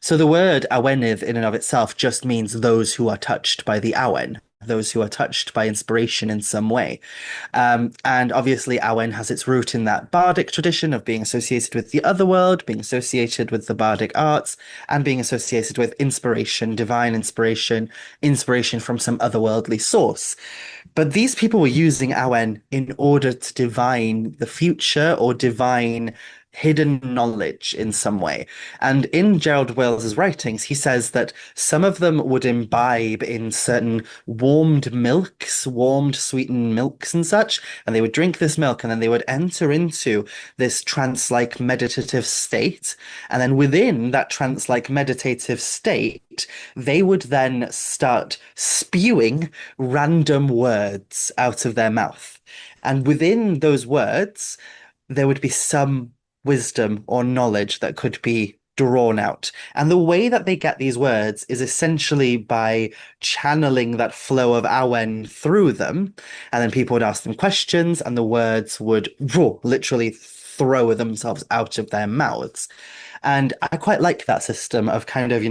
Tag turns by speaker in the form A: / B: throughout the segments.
A: So the word awenydd in and of itself just means those who are touched by the awen, those who are touched by inspiration in some way. And obviously, Awen has its root in that bardic tradition of being associated with the other world, being associated with the bardic arts, and being associated with inspiration, divine inspiration, inspiration from some otherworldly source. But these people were using Awen in order to divine the future or divine hidden knowledge in some way. And in Gerald Wales's writings, he says that some of them would imbibe in certain warmed milks, warmed sweetened milks and such, and they would drink this milk and then they would enter into this trance-like meditative state. And then within that trance-like meditative state, they would then start spewing random words out of their mouth. And within those words, there would be some wisdom or knowledge that could be drawn out. And the way that they get these words is essentially by channeling that flow of Awen through them. And then people would ask them questions, and the words would literally throw themselves out of their mouths. And I quite like that system of kind of,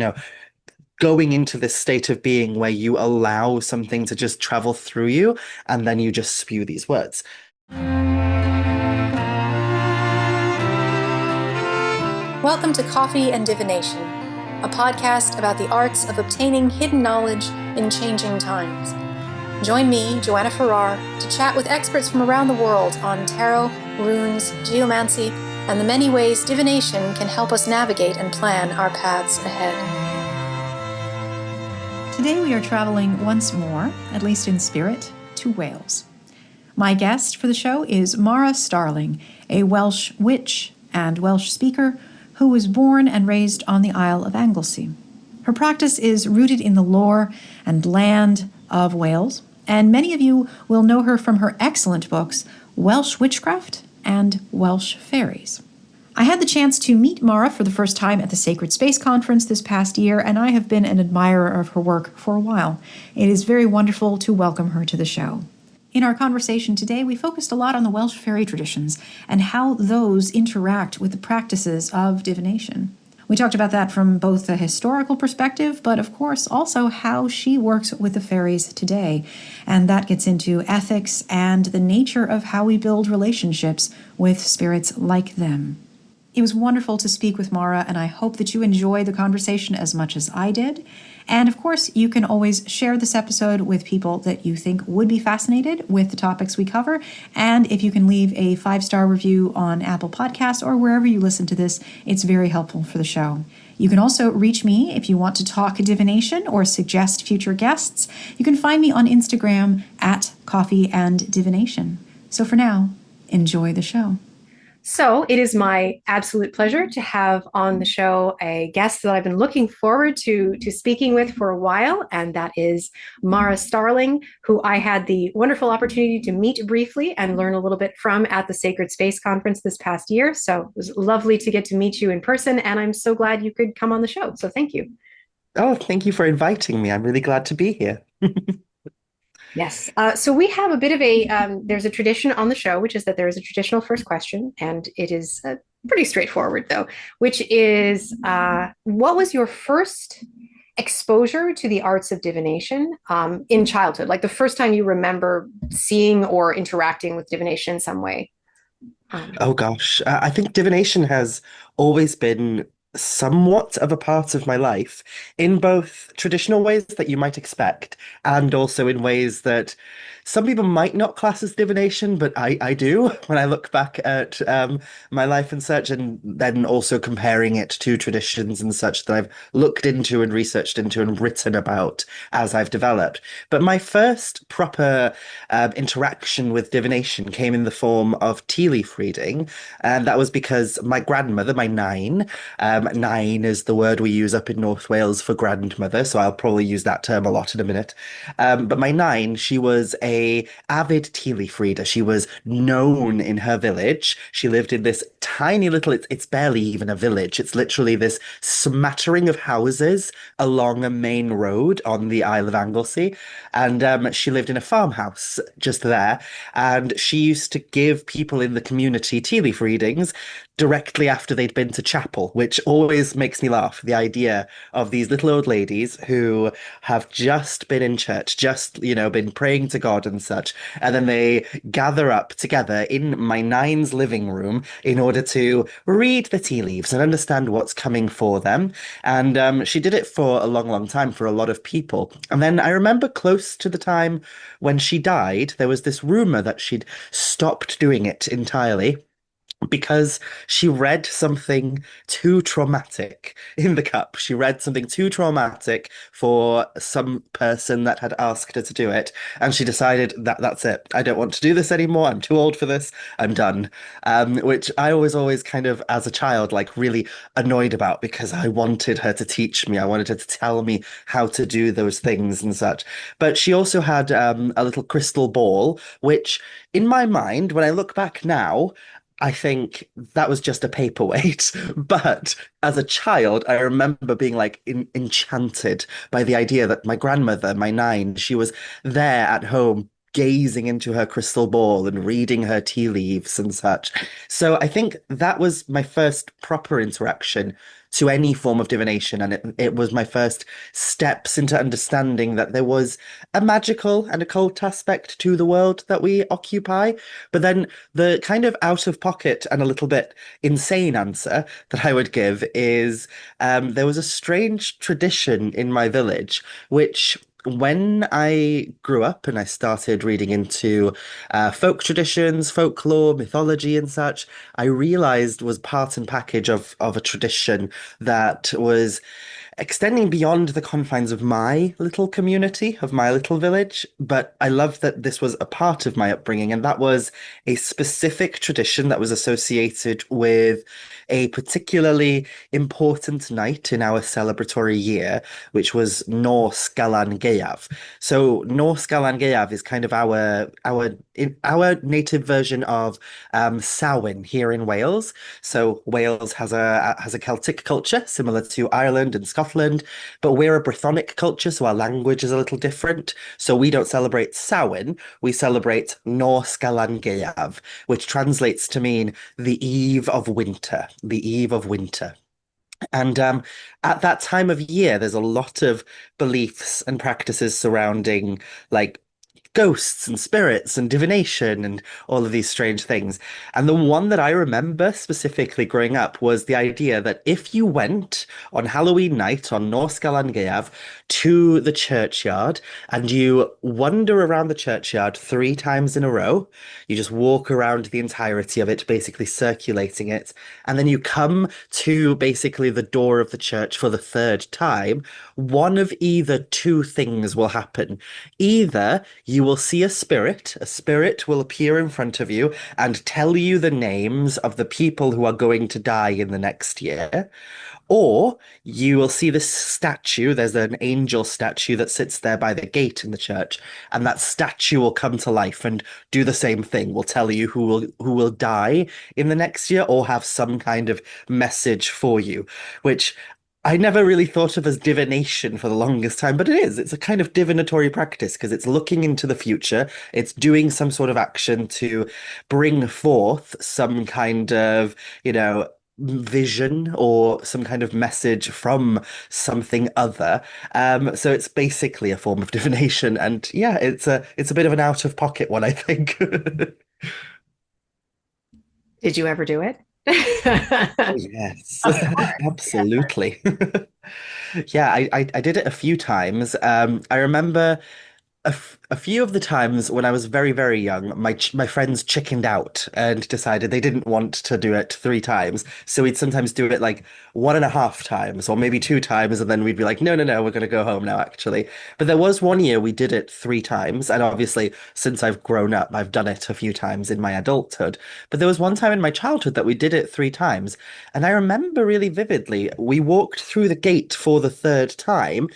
A: going into this state of being where you allow something to just travel through you, and then you just spew these words.
B: Welcome to Coffee and Divination, a podcast about the arts of obtaining hidden knowledge in changing times. Join me, Joanna Farrar, to chat with experts from around the world on tarot, runes, geomancy, and the many ways divination can help us navigate and plan our paths ahead.
C: Today we are traveling once more, at least in spirit, to Wales. My guest for the show is Mhara Starling, a Welsh witch and Welsh speaker who was born and raised on the Isle of Anglesey. Her practice is rooted in the lore and land of Wales, and many of you will know her from her excellent books, Welsh Witchcraft and Welsh Fairies. I had the chance to meet Mhara for the first time at the Sacred Space Conference this past year, and I have been an admirer of her work for a while. It is very wonderful to welcome her to the show. In our conversation today, we focused a lot on the Welsh fairy traditions and how those interact with the practices of divination. We talked about that from both a historical perspective, but of course also how she works with the fairies today. And that gets into ethics and the nature of how we build relationships with spirits like them. It was wonderful to speak with Mhara, and I hope that you enjoy the conversation as much as I did. And of course, you can always share this episode with people that you think would be fascinated with the topics we cover. And if you can leave a 5-star review on Apple Podcasts or wherever you listen to this, it's very helpful for the show. You can also reach me if you want to talk divination or suggest future guests. You can find me on Instagram at Coffee and Divination. So for now, enjoy the show.
B: So it is my absolute pleasure to have on the show a guest that I've been looking forward to speaking with for a while, and that is Mhara Starling, who I had the wonderful opportunity to meet briefly and learn a little bit from at the Sacred Space Conference this past year. So it was lovely to get to meet you in person, and I'm so glad you could come on the show. So thank you.
A: Oh, thank you for inviting me. I'm really glad to be here.
B: Yes. So we have a bit of there's a tradition on the show, which is that there is a traditional first question, and it is pretty straightforward, though, which is, what was your first exposure to the arts of divination in childhood? Like the first time you remember seeing or interacting with divination in some way?
A: Oh gosh, I think divination has always been somewhat of a part of my life in both traditional ways that you might expect and also in ways that some people might not class as divination, but I do when I look back at my life and such, and then also comparing it to traditions and such that I've looked into and researched into and written about as I've developed. But my first proper interaction with divination came in the form of tea leaf reading, and that was because my grandmother, my nine, nine is the word we use up in North Wales for grandmother, so I'll probably use that term a lot in a minute. But my nine, she was a a avid tea leaf reader. She was known in her village. She lived in this tiny little, it's barely even a village. It's literally this smattering of houses along a main road on the Isle of Anglesey. And she lived in a farmhouse just there. And she used to give people in the community tea leaf readings directly after they'd been to chapel, which always makes me laugh. The idea of these little old ladies who have just been in church, just, been praying to God and such, and then they gather up together in my nine's living room in order to read the tea leaves and understand what's coming for them. And she did it for a long, long time for a lot of people. And then I remember close to the time when she died, there was this rumor that she'd stopped doing it entirely because she read something too traumatic in the cup. She read something too traumatic for some person that had asked her to do it, and she decided that that's it. I don't want to do this anymore. I'm too old for this. I'm done. Which I always kind of, as a child, like really annoyed about because I wanted her to teach me. I wanted her to tell me how to do those things and such. But she also had a little crystal ball, which in my mind, when I look back now, I think that was just a paperweight. But as a child, I remember being like enchanted by the idea that my grandmother, my nine, she was there at home gazing into her crystal ball and reading her tea leaves and such. So I think that was my first proper interaction to any form of divination. And it was my first steps into understanding that there was a magical and occult aspect to the world that we occupy. But then the kind of out of pocket and a little bit insane answer that I would give is there was a strange tradition in my village, which when I grew up and I started reading into folk traditions, folklore, mythology, and such, I realized was part and package of a tradition that was extending beyond the confines of my little community, of my little village. But I love that this was a part of my upbringing, and that was a specific tradition that was associated with a particularly important night in our celebratory year, which was Norse Galan Gaeaf. So Norse Galan Gaeaf is kind of our native version of Samhain here in Wales. So Wales has a Celtic culture similar to Ireland and Scotland, but we're a Brythonic culture, so our language is a little different. So we don't celebrate Samhain, we celebrate Norse Galan Gaeaf, which translates to mean the eve of winter, the eve of winter. And at that time of year, there's a lot of beliefs and practices surrounding like ghosts and spirits and divination and all of these strange things. And the one that I remember specifically growing up was the idea that if you went on Halloween night on North Galangaeaf to the churchyard and you wander around the churchyard 3 times in a row, you just walk around the entirety of it, basically circulating it, and then you come to basically the door of the church for the third time, one of either two things will happen. Either you will see a spirit will appear in front of you and tell you the names of the people who are going to die in the next year. Or you will see this statue. There's an angel statue that sits there by the gate in the church, and that statue will come to life and do the same thing. Will tell you who will die in the next year or have some kind of message for you, which I never really thought of as divination for the longest time, but it is. It's a kind of divinatory practice because it's looking into the future. It's doing some sort of action to bring forth some kind of, vision or some kind of message from something other. So it's basically a form of divination, and yeah, it's a bit of an out of pocket one, I think.
B: Did you ever do it?
A: Oh, yes,
B: Of course.
A: absolutely. Yeah, I did it a few times. I remember a few of the times when I was very, very young, my friends chickened out and decided they didn't want to do it 3 times. So we'd sometimes do it like 1.5 times or maybe 2 times, and then we'd be like, no, no, no, we're going to go home now, actually. But there was one year we did it 3 times, and obviously, since I've grown up, I've done it a few times in my adulthood. But there was one time in my childhood that we did it 3 times, and I remember really vividly, we walked through the gate for the third time.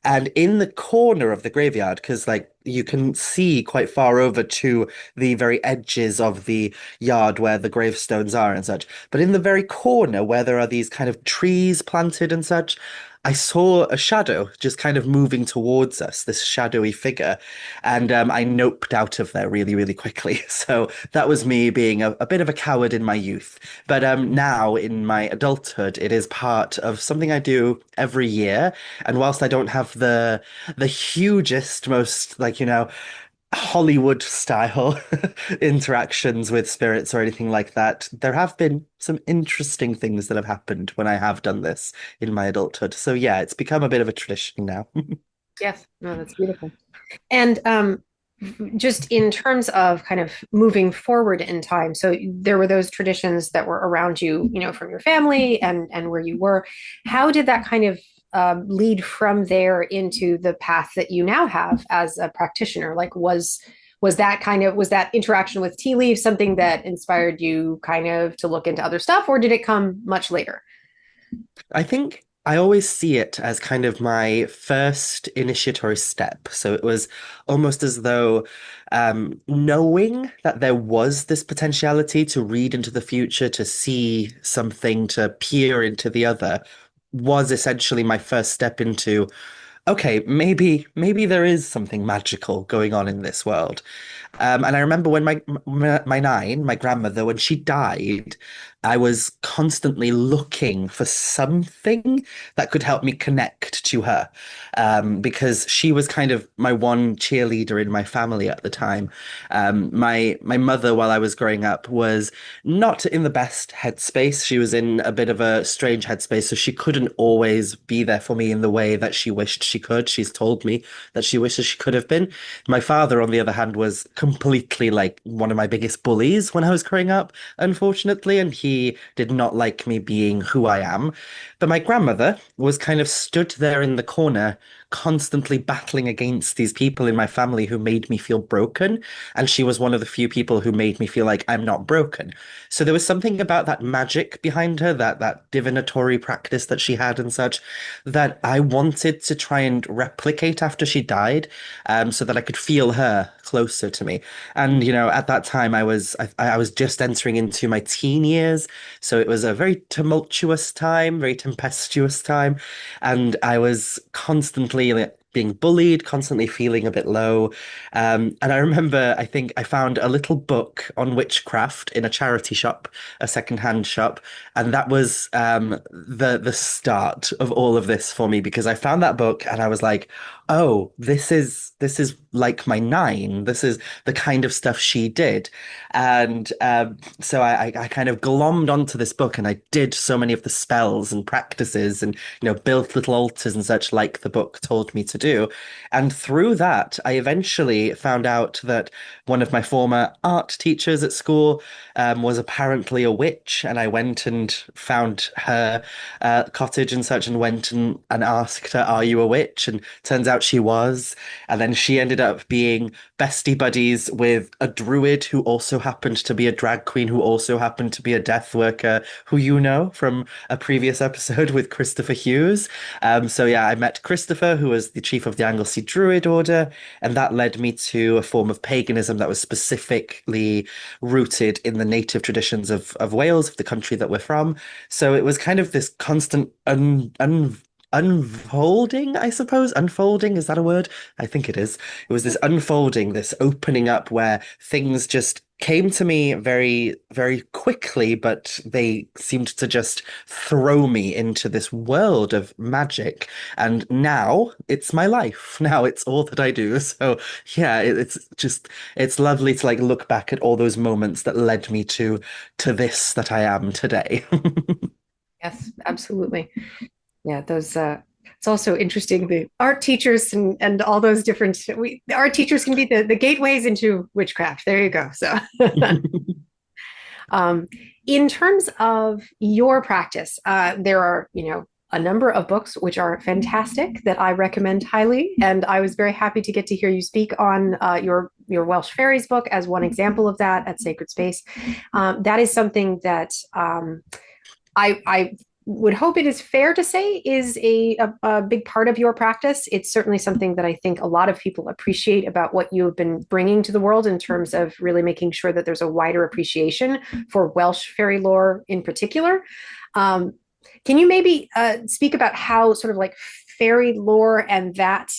A: And in the corner of the graveyard, because like you can see quite far over to the very edges of the yard where the gravestones are and such, but in the very corner where there are these kind of trees planted and such, I saw a shadow just kind of moving towards us, this shadowy figure, and I noped out of there really, really quickly. So that was me being a bit of a coward in my youth. But now in my adulthood, it is part of something I do every year. And whilst I don't have the hugest, most like, Hollywood style interactions with spirits or anything like that, there have been some interesting things that have happened when I have done this in my adulthood. So yeah, it's become a bit of a tradition now.
B: Yes, no, that's beautiful. And just in terms of kind of moving forward in time, so there were those traditions that were around you, from your family and where you were. How did that kind of lead from there into the path that you now have as a practitioner? Like, was that interaction with tea leaves something that inspired you kind of to look into other stuff, or did it come much later?
A: I think I always see it as kind of my first initiatory step. So it was almost as though knowing that there was this potentiality to read into the future, to see something, to peer into the other, was essentially my first step into, okay, maybe there is something magical going on in this world. And I remember when my grandmother, when she died, I was constantly looking for something that could help me connect to her, because she was kind of my one cheerleader in my family at the time. My mother, while I was growing up, was not in the best headspace. She was in a bit of a strange headspace, so she couldn't always be there for me in the way that she wished she could. She's told me that she wishes she could have been. My father, on the other hand, was completely like one of my biggest bullies when I was growing up, unfortunately, and he did not like me being who I am. But my grandmother was kind of stood there in the corner, constantly battling against these people in my family who made me feel broken. And she was one of the few people who made me feel like I'm not broken. So there was something about that magic behind her, that divinatory practice that she had and such, that I wanted to try and replicate after she died, so that I could feel her closer to me. And at that time, I was just entering into my teen years, so it was a very tumultuous time, very tempestuous time, and I was constantly like, being bullied, constantly feeling a bit low. And I remember, I think I found a little book on witchcraft in a charity shop, a secondhand shop, and that was the start of all of this for me because I found that book and I was like, oh, this is like my nine. This is the kind of stuff she did. And so I kind of glommed onto this book and I did so many of the spells and practices and built little altars and such like the book told me to do. And through that, I eventually found out that one of my former art teachers at school was apparently a witch, and I went and found her cottage and such, and went and asked her, "Are you a witch?" And turns out she was. And then she ended up being bestie buddies with a druid who also happened to be a drag queen, who also happened to be a death worker, who you know from a previous episode with Christopher Hughes. So yeah, I met Christopher, who was the chief of the Anglesey Druid Order, and that led me to a form of paganism that was specifically rooted in the native traditions of Wales, of the country that we're from. So it was kind of this constant unfolding, I suppose. Unfolding, is that a word? I think it is. It was this unfolding, this opening up where things just came to me very, very quickly, but they seemed to just throw me into this world of magic. And now it's my life. Now it's all that I do. So yeah, it's lovely to like look back at all those moments that led me to this that I am today.
B: Yes, absolutely. Yeah, those it's also interesting the art teachers and all those different the art teachers can be the gateways into witchcraft. There you go. So um in terms of your practice, there are, a number of books which are fantastic that I recommend highly. And I was very happy to get to hear you speak on your Welsh Fairies book as one example of that at Sacred Space. That is something that I would hope it is fair to say is a big part of your practice. It's certainly something that I think a lot of people appreciate about what you have been bringing to the world in terms of really making sure that there's a wider appreciation for Welsh fairy lore in particular. Um, can you maybe speak about how sort of like fairy lore and that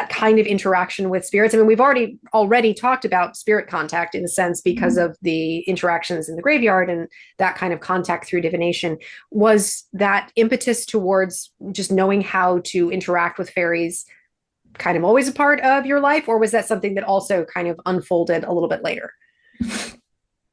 B: kind of interaction with spirits? I mean, we've already talked about spirit contact in a sense because of the interactions in the graveyard and that kind of contact through divination. Was that impetus towards just knowing how to interact with fairies kind of always a part of your life, or was that something that also kind of unfolded a little bit later?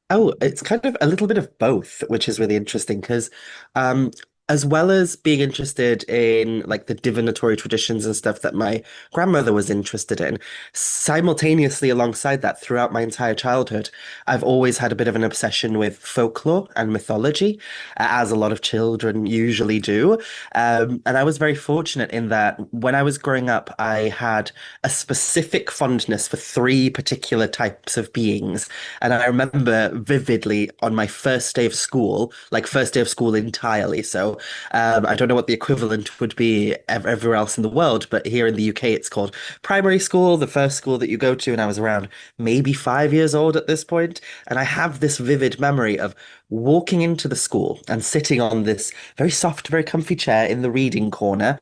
A: Oh, it's kind of a little bit of both, which is really interesting because um as well as being interested in like the divinatory traditions and stuff that my grandmother was interested in, simultaneously alongside that throughout my entire childhood, I've always had a bit of an obsession with folklore and mythology, as a lot of children usually do. And I was very fortunate in that when I was growing up, I had a specific fondness for three particular types of beings. And I remember vividly on my first day of school, like first day of school entirely. So I don't know what the equivalent would be everywhere else in the world, but here in the UK, it's called primary school, the first school that you go to. And I was around maybe 5 years old at this point, and I have this vivid memory of walking into the school and sitting on this very soft, very comfy chair in the reading corner,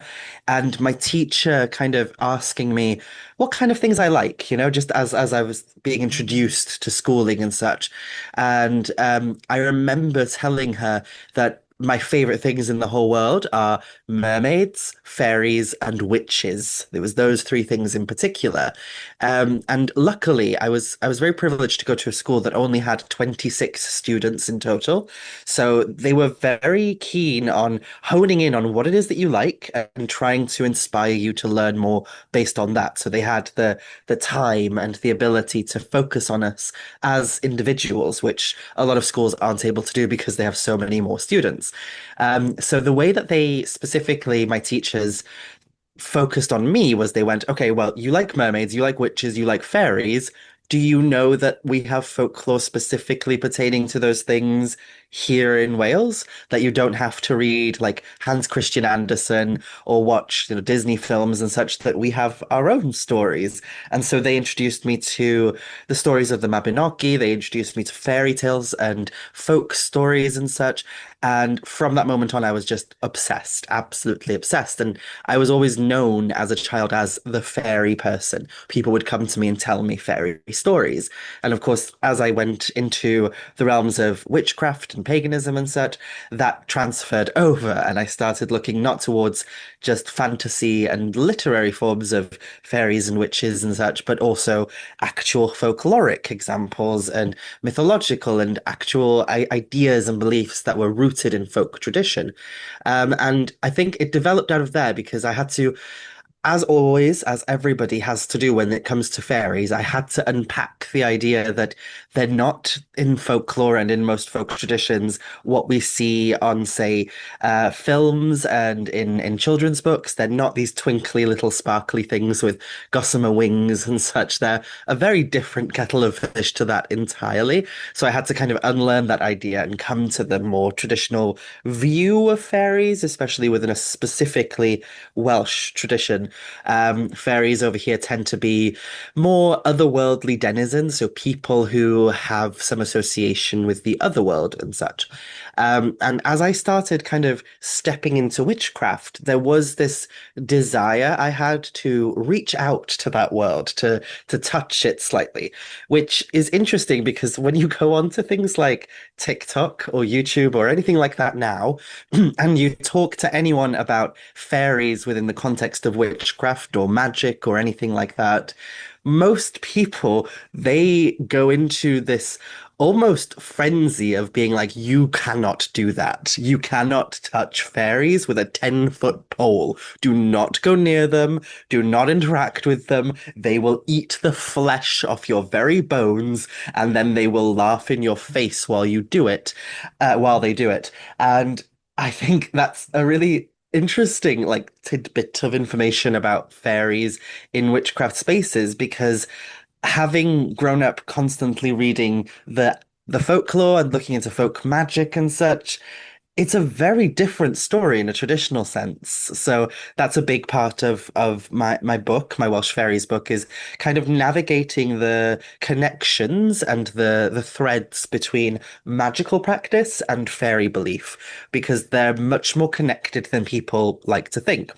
A: and my teacher kind of asking me what kind of things I like, just as I was being introduced to schooling and such. And I remember telling her that my favorite things in the whole world are mermaids, fairies, and witches. There was those three things in particular. And luckily, I was very privileged to go to a school that only had 26 students in total. So they were very keen on honing in on what it is that you like and trying to inspire you to learn more based on that. So they had the time and the ability to focus on us as individuals, which a lot of schools aren't able to do because they have so many more students. So the way that they specifically, my teachers, focused on me was they went, okay, well, you like mermaids, you like witches, you like fairies. Do you know that we have folklore specifically pertaining to those things here in Wales? That you don't have to read like Hans Christian Andersen or watch, Disney films and such, that we have our own stories. And so they introduced me to the stories of the Mabinogi, they introduced me to fairy tales and folk stories and such. And from that moment on, I was just obsessed, absolutely obsessed. And I was always known as a child as the fairy person. People would come to me and tell me fairy stories. And of course, as I went into the realms of witchcraft and paganism and such, that transferred over. And I started looking not towards just fantasy and literary forms of fairies and witches and such, but also actual folkloric examples and mythological and actual ideas and beliefs that were rooted in folk tradition. And I think it developed out of there because I had to, as always, as everybody has to do when it comes to fairies, I had to unpack the idea that they're not in folklore and in most folk traditions what we see on, say, films and in children's books. They're not these twinkly little sparkly things with gossamer wings and such. They're a very different kettle of fish to that entirely. So I had to kind of unlearn that idea and come to the more traditional view of fairies, especially within a specifically Welsh tradition. Fairies over here tend to be more otherworldly denizens, so people who have some association with the otherworld and such. And as I started kind of stepping into witchcraft, there was this desire I had to reach out to that world, to touch it slightly, which is interesting because when you go on to things like TikTok or YouTube or anything like that now, and you talk to anyone about fairies within the context of witchcraft or magic or anything like that, most people, they go into this almost frenzy of being like, you cannot do that. You cannot touch fairies with a 10-foot pole. Do not go near them. Do not interact with them. They will eat the flesh off your very bones, and then they will laugh in your face while you do it, while they do it. And I think that's a really interesting like tidbit of information about fairies in witchcraft spaces because having grown up constantly reading the folklore and looking into folk magic and such, It's a very different story in a traditional sense. So that's a big part of my book, my Welsh Fairies book, is kind of navigating the connections and the threads between magical practice and fairy belief, because they're much more connected than people like to think.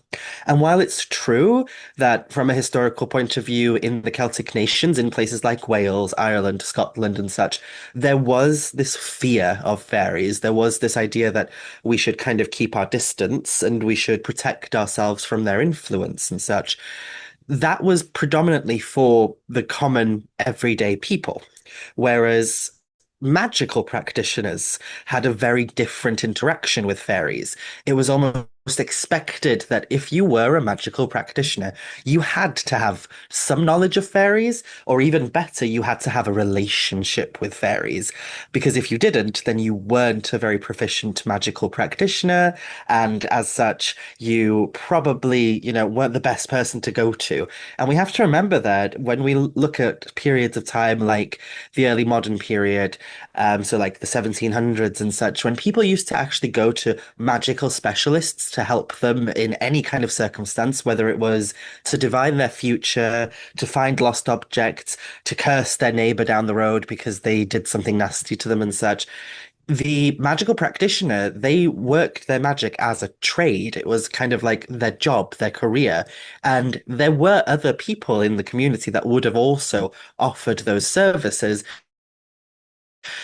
A: And while it's true that from a historical point of view in the Celtic nations, in places like Wales, Ireland, Scotland, and such, there was this fear of fairies. There was this idea that we should kind of keep our distance and we should protect ourselves from their influence and such. That was predominantly for the common everyday people. Whereas magical practitioners had a very different interaction with fairies. It was almost expected that if you were a magical practitioner, you had to have some knowledge of fairies, or even better, you had to have a relationship with fairies. Because if you didn't, then you weren't a very proficient magical practitioner, and as such, you probably, weren't the best person to go to. And we have to remember that when we look at periods of time like the early modern period, so like the 1700s and such, when people used to actually go to magical specialists to help them in any kind of circumstance, whether it was to divine their future, to find lost objects, to curse their neighbor down the road because they did something nasty to them and such. The magical practitioner, they worked their magic as a trade. It was kind of like their job, their career. And there were other people in the community that would have also offered those services.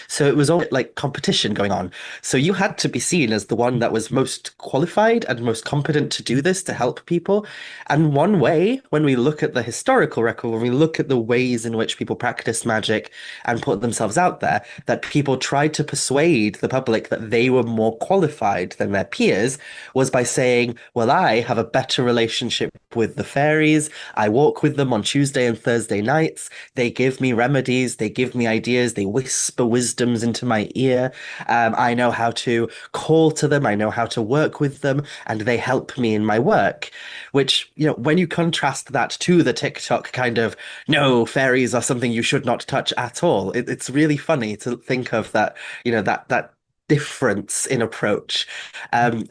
A: So it was all like competition going on. So you had to be seen as the one that was most qualified and most competent to do this to help people. And one way, when we look at the historical record, when we look at the ways in which people practiced magic and put themselves out there, that people tried to persuade the public that they were more qualified than their peers, was by saying, well, I have a better relationship with the fairies. I walk with them on Tuesday and Thursday nights. They give me remedies, they give me ideas, they whisper wisdoms into my ear. I know how to call to them, I know how to work with them, and they help me in my work. Which, when you contrast that to the TikTok kind of, no, fairies are something you should not touch at all, it's really funny to think of that, that difference in approach.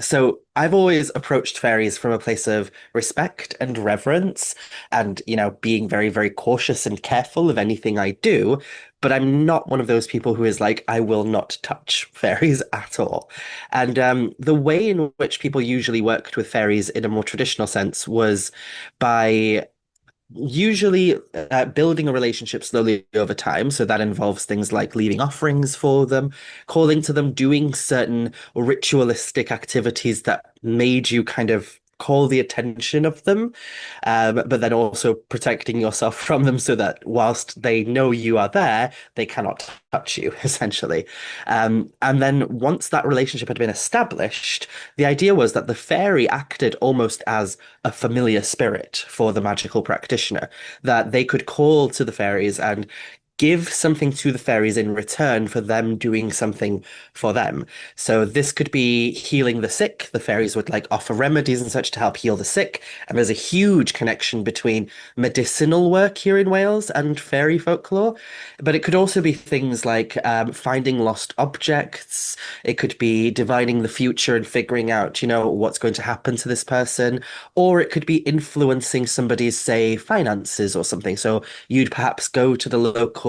A: So I've always approached fairies from a place of respect and reverence and, being very, very cautious and careful of anything I do. But I'm not one of those people who is like, I will not touch fairies at all. And the way in which people usually worked with fairies in a more traditional sense was by usually building a relationship slowly over time. So that involves things like leaving offerings for them, calling to them, doing certain ritualistic activities that made you kind of call the attention of them, but then also protecting yourself from them so that whilst they know you are there, they cannot touch you, essentially. And then once that relationship had been established, the idea was that the fairy acted almost as a familiar spirit for the magical practitioner, that they could call to the fairies and give something to the fairies in return for them doing something for them. So this could be healing the sick. The fairies would like offer remedies and such to help heal the sick. And there's a huge connection between medicinal work here in Wales and fairy folklore. But it could also be things like finding lost objects. It could be divining the future and figuring out, what's going to happen to this person. Or it could be influencing somebody's, say, finances or something. So you'd perhaps go to the local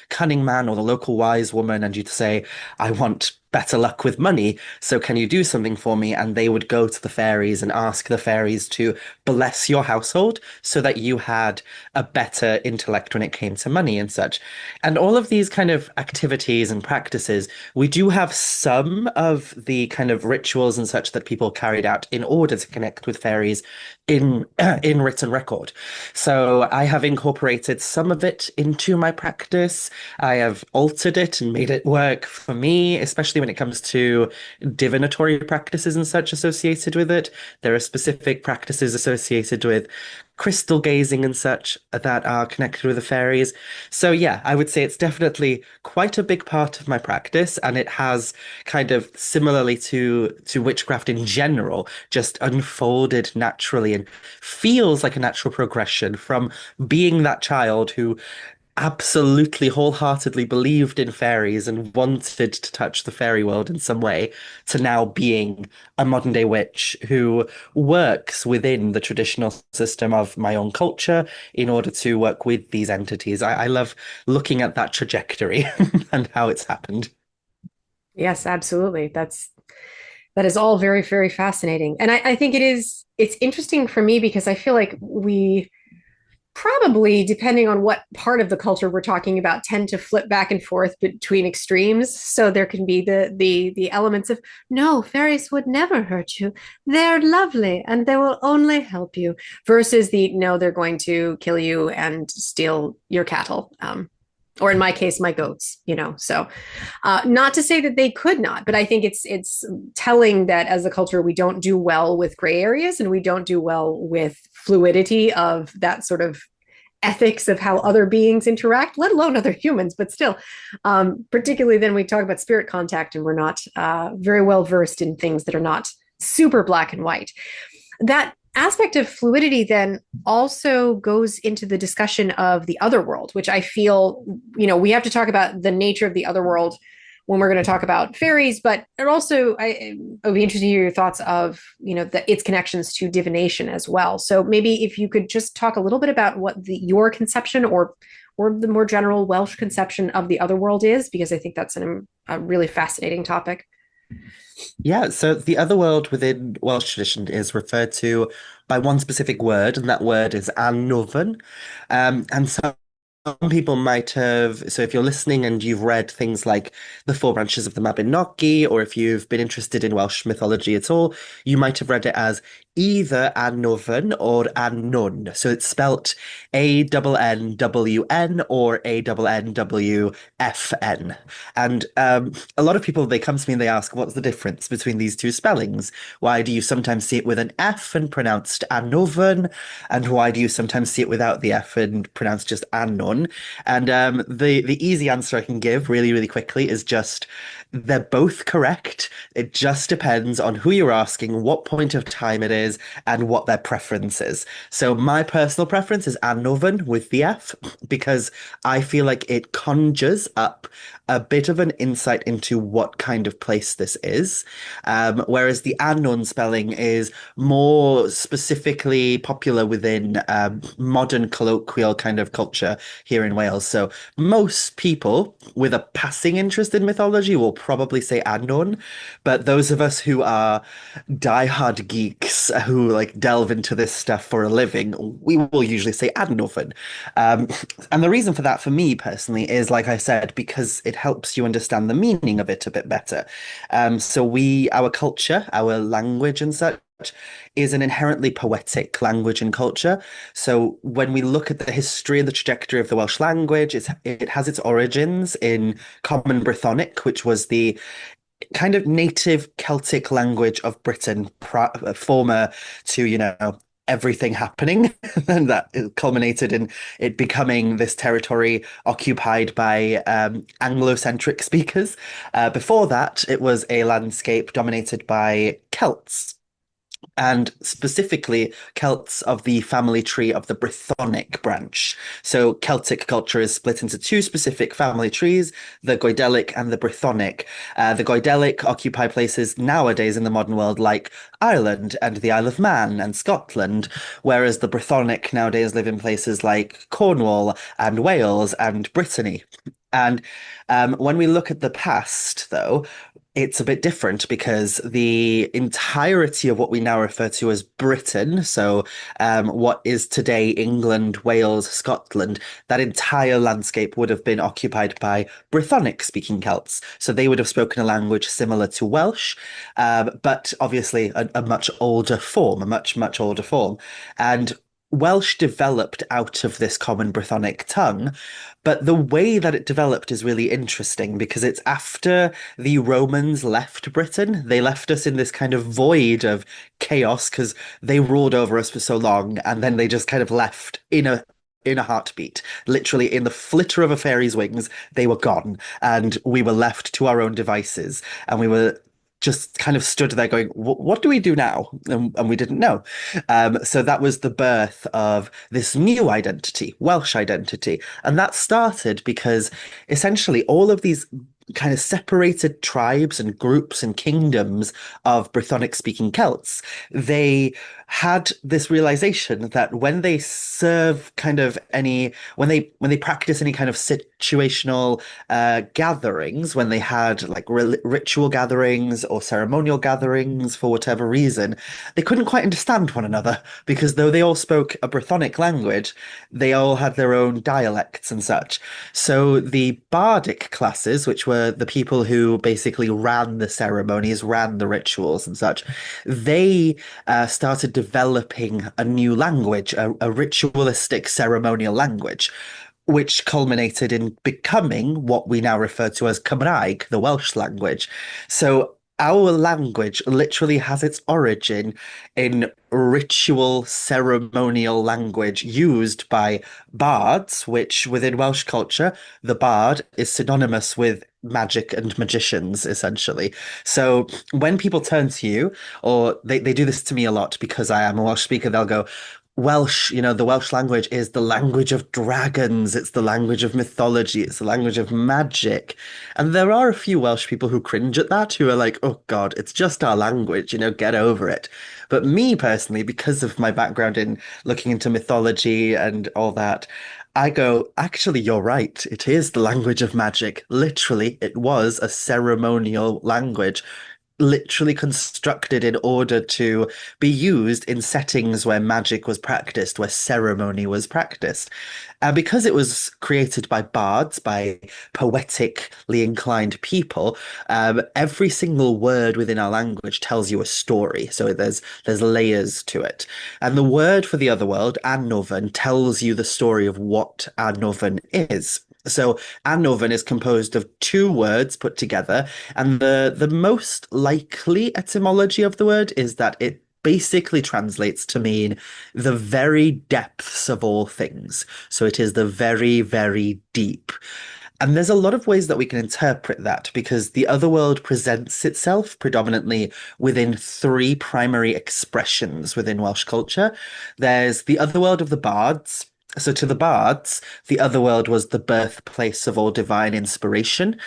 A: cunning man or the local wise woman and you'd say, I want better luck with money, so can you do something for me? And they would go to the fairies and ask the fairies to bless your household so that you had a better intellect when it came to money and such. And all of these kind of activities and practices, we do have some of the kind of rituals and such that people carried out in order to connect with fairies in in written record. So I have incorporated some of it into my practice. I have altered it and made it work for me, especially when it comes to divinatory practices and such associated with it. There are specific practices associated with crystal gazing and such that are connected with the fairies. So yeah, I would say it's definitely quite a big part of my practice, and it has kind of similarly to witchcraft in general, just unfolded naturally and feels like a natural progression from being that child who absolutely wholeheartedly believed in fairies and wanted to touch the fairy world in some way, to now being a modern day witch who works within the traditional system of my own culture in order to work with these entities. I love looking at that trajectory and how it's happened.
B: Yes, absolutely. That is all very, very fascinating. And I think it's interesting for me because I feel like we probably, depending on what part of the culture we're talking about, tend to flip back and forth between extremes. So there can be the elements of no, fairies would never hurt you. They're lovely and they will only help you, versus the no, they're going to kill you and steal your cattle. Or in my case, my goats, So, not to say that they could not, but I think it's telling that as a culture we don't do well with gray areas and we don't do well with fluidity of that sort of ethics of how other beings interact, let alone other humans. But still, particularly then we talk about spirit contact, and we're not very well versed in things that are not super black and white. That aspect of fluidity then also goes into the discussion of the other world, which I feel, we have to talk about the nature of the other world when we're going to talk about fairies, but it also, I would be interested to hear your thoughts of, its connections to divination as well. So maybe if you could just talk a little bit about what your conception or the more general Welsh conception of the other world is, because I think that's a really fascinating topic.
A: Yeah, so the other world within Welsh tradition is referred to by one specific word, and that word is anwfn. And some people might have, so if you're listening and you've read things like The Four Branches of the Mabinogi, or if you've been interested in Welsh mythology at all, you might have read it as either Annwfn or Annwn. So it's spelt Annwn or Annwfn. And a lot of people, they come to me and they ask, what's the difference between these two spellings? Why do you sometimes see it with an F and pronounced Annwfn? And why do you sometimes see it without the F and pronounced just Annon? And the easy answer I can give really, really quickly is just they're both correct. It just depends on who you're asking, what point of time it is, and what their preference is. So my personal preference is Annovan with the F because I feel like it conjures up a bit of an insight into what kind of place this is. Whereas the unknown spelling is more specifically popular within modern colloquial kind of culture here in Wales. So most people with a passing interest in mythology will probably say unknown, but those of us who are diehard geeks who like delve into this stuff for a living, we will usually say Adnothan. Um, and the reason for that for me personally is, like I said, because it helps you understand the meaning of it a bit better. Our culture, our language and such, is an inherently poetic language and culture. So when we look at the history and the trajectory of the Welsh language, it has its origins in Common Brythonic, which was the kind of native Celtic language of Britain, former to, everything happening, and that culminated in it becoming this territory occupied by Anglo-centric speakers. Before that, it was a landscape dominated by Celts, and specifically Celts of the family tree of the Brythonic branch. So Celtic culture is split into two specific family trees, the Goidelic and the Brythonic. The Goidelic occupy places nowadays in the modern world like Ireland and the Isle of Man and Scotland, whereas the Brythonic nowadays live in places like Cornwall and Wales and Brittany. And when we look at the past, though, it's a bit different because the entirety of what we now refer to as Britain, so what is today England, Wales, Scotland, that entire landscape would have been occupied by Brythonic speaking Celts. So they would have spoken a language similar to Welsh, but obviously a much older form, a much, much older form. And Welsh developed out of this common Brythonic tongue, but the way that it developed is really interesting because it's after the Romans left Britain. They left us in this kind of void of chaos because they ruled over us for so long, and then they just kind of left in a heartbeat. Literally, in the flitter of a fairy's wings, they were gone, and we were left to our own devices. And we were just kind of stood there going, What do we do now?" And we didn't know. So that was the birth of this new identity, Welsh identity. And that started because essentially all of these kind of separated tribes and groups and kingdoms of Brythonic speaking Celts, they had this realization that when they serve kind of any when they practice any kind of situational gatherings, when they had like ritual gatherings or ceremonial gatherings for whatever reason, they couldn't quite understand one another because though they all spoke a Brythonic language, they all had their own dialects and such. So the bardic classes, which were the people who basically ran the ceremonies, ran the rituals and such, they started developing a new language, a ritualistic ceremonial language, which culminated in becoming what we now refer to as Cymraeg, the Welsh language. So our language literally has its origin in ritual ceremonial language used by bards, which within Welsh culture, the bard is synonymous with magic and magicians, essentially. So when people turn to you, or they do this to me a lot because I am a Welsh speaker, they'll go, Welsh, the Welsh language is the language of dragons. It's the language of mythology. It's the language of magic. And there are a few Welsh people who cringe at that, who are like, oh God, it's just our language, get over it. But me personally, because of my background in looking into mythology and all that, I go, actually, you're right. It is the language of magic. Literally, it was a ceremonial language literally constructed in order to be used in settings where magic was practiced, where ceremony was practiced. And because it was created by bards, by poetically inclined people, every single word within our language tells you a story. So there's layers to it. And the word for the other world, Annovan, tells you the story of what Annovan is. So Annovan is composed of two words put together, and the most likely etymology of the word is that it basically translates to mean the very depths of all things. So it is the very, very deep. And there's a lot of ways that we can interpret that because the other world presents itself predominantly within three primary expressions within Welsh culture. There's the other world of the bards. So to the bards, the other world was the birthplace of all divine inspiration,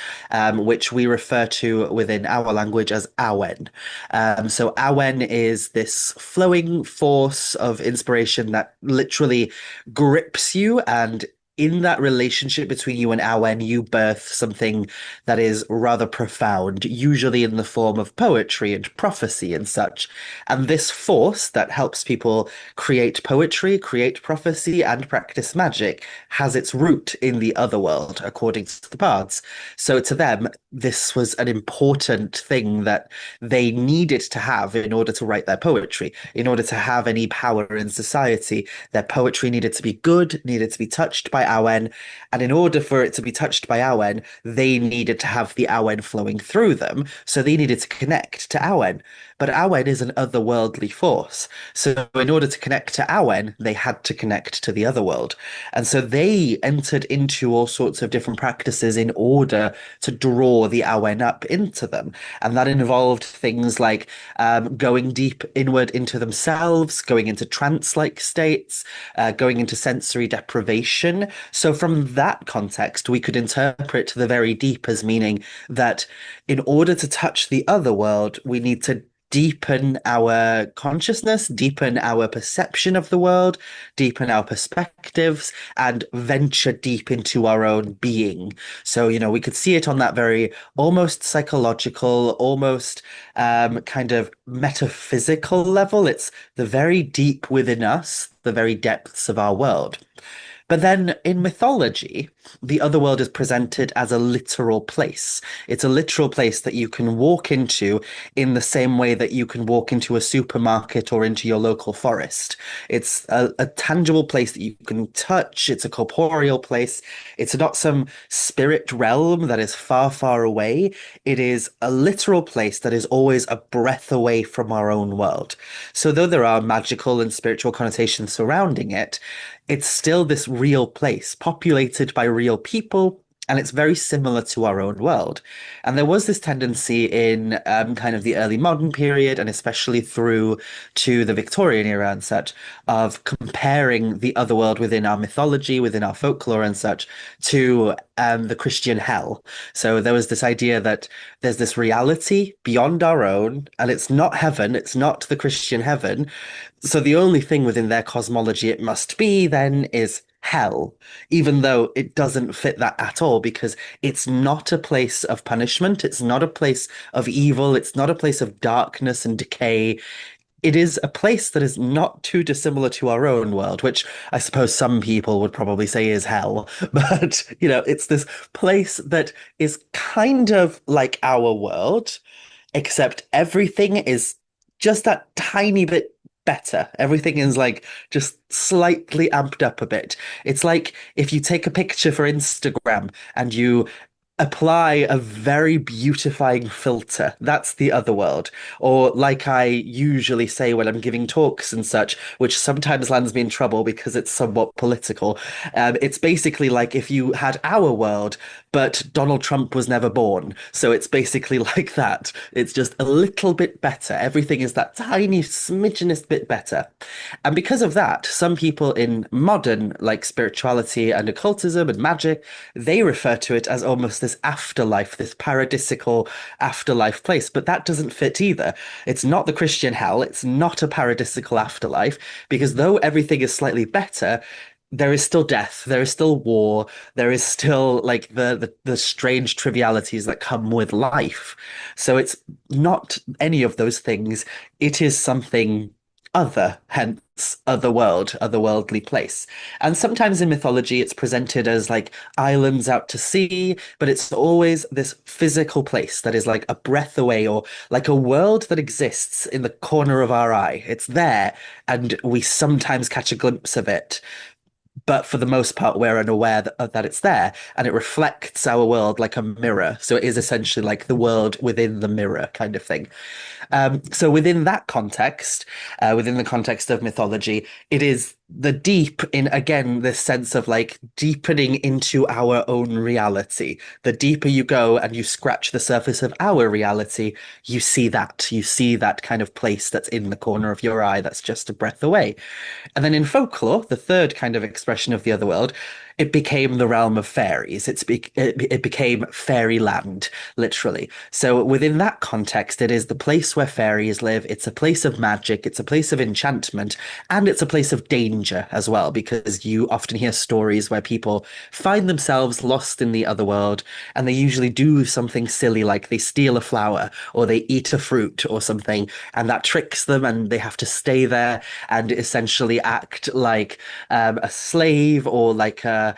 A: which we refer to within our language as awen. So awen is this flowing force of inspiration that literally grips you, and in that relationship between you and Awen, you birth something that is rather profound, usually in the form of poetry and prophecy and such. And this force that helps people create poetry, create prophecy, and practice magic has its root in the other world, according to the bards. So to them, this was an important thing that they needed to have in order to write their poetry, in order to have any power in society. Their poetry needed to be good, needed to be touched by Awen, and in order for it to be touched by Awen, they needed to have the Awen flowing through them, so they needed to connect to Awen. But Awen is an otherworldly force, so in order to connect to Awen, they had to connect to the other world. And so they entered into all sorts of different practices in order to draw the Awen up into them. And that involved things like going deep inward into themselves, going into trance-like states, going into sensory deprivation. So from that context, we could interpret the very deep as meaning that in order to touch the other world, we need to deepen our consciousness, deepen our perception of the world, deepen our perspectives, and venture deep into our own being. So, we could see it on that very almost psychological, almost kind of metaphysical level. It's the very deep within us, the very depths of our world. But then in mythology, the other world is presented as a literal place. It's a literal place that you can walk into in the same way that you can walk into a supermarket or into your local forest. It's a tangible place that you can touch. It's a corporeal place. It's not some spirit realm that is far, far away. It is a literal place that is always a breath away from our own world. So though there are magical and spiritual connotations surrounding it, it's still this real place populated by real people and it's very similar to our own world. And there was this tendency in kind of the early modern period, and especially through to the Victorian era and such, of comparing the other world within our mythology, within our folklore and such, to the Christian hell. So there was this idea that there's this reality beyond our own, and it's not heaven, it's not the Christian heaven. So the only thing within their cosmology it must be then is hell, even though it doesn't fit that at all, because it's not a place of punishment, it's not a place of evil, it's not a place of darkness and decay. It is a place that is not too dissimilar to our own world, which I suppose some people would probably say is hell. But, it's this place that is kind of like our world, except everything is just that tiny bit better. Everything is like just slightly amped up a bit. It's like if you take a picture for Instagram and you apply a very beautifying filter. That's the other world. Or like I usually say when I'm giving talks and such, which sometimes lands me in trouble because it's somewhat political. It's basically like if you had our world, but Donald Trump was never born. So it's basically like that. It's just a little bit better. Everything is that tiny smidgenest bit better. And because of that, some people in modern like spirituality and occultism and magic, they refer to it as almost this afterlife, this paradisical afterlife place. But that doesn't fit either. It's not the Christian hell. It's not a paradisical afterlife because though everything is slightly better, there is still death, there is still war, there is still like the strange trivialities that come with life. So it's not any of those things. It is something other, hence otherworld, otherworldly place. And sometimes in mythology, it's presented as like islands out to sea, but it's always this physical place that is like a breath away or like a world that exists in the corner of our eye. It's there, and we sometimes catch a glimpse of it. But for the most part, we're unaware that it's there, and it reflects our world like a mirror. So it is essentially like the world within the mirror kind of thing. So within that context, within the context of mythology, it is the deep in, again, this sense of like deepening into our own reality. The deeper you go and you scratch the surface of our reality, you see that kind of place that's in the corner of your eye that's just a breath away. And then in folklore, the third kind of expression of the other world, it became the realm of fairies. It became fairyland, literally. So within that context, it is the place where fairies live. It's a place of magic. It's a place of enchantment, and it's a place of danger as well, because you often hear stories where people find themselves lost in the other world, and they usually do something silly, like they steal a flower or they eat a fruit or something, and that tricks them, and they have to stay there and essentially act like a slave or like a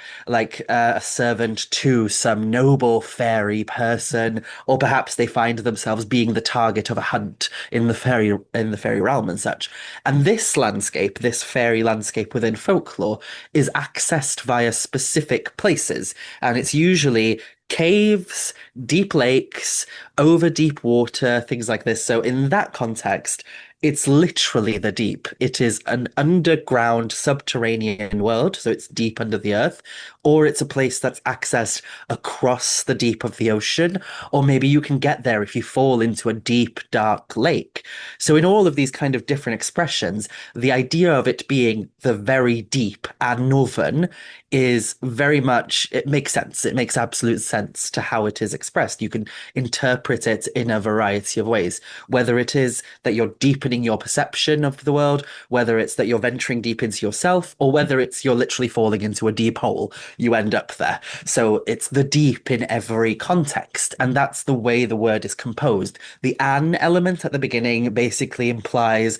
A: servant to some noble fairy person, or perhaps they find themselves being the target of a hunt in the fairy realm and such. And this landscape, this fairy landscape within folklore, is accessed via specific places, and it's usually caves, deep lakes, over deep water, things like this. So in that context, it's literally the deep. It is an underground subterranean world, so it's deep under the earth, or it's a place that's accessed across the deep of the ocean, or maybe you can get there if you fall into a deep, dark lake. So in all of these kind of different expressions, the idea of it being the very deep and northern is very much, it makes sense. It makes absolute sense to how it is expressed. You can interpret it in a variety of ways, whether it is that you're deepening your perception of the world, whether it's that you're venturing deep into yourself, or whether it's you're literally falling into a deep hole. You end up there. So it's the deep in every context. And that's the way the word is composed. The an element at the beginning basically implies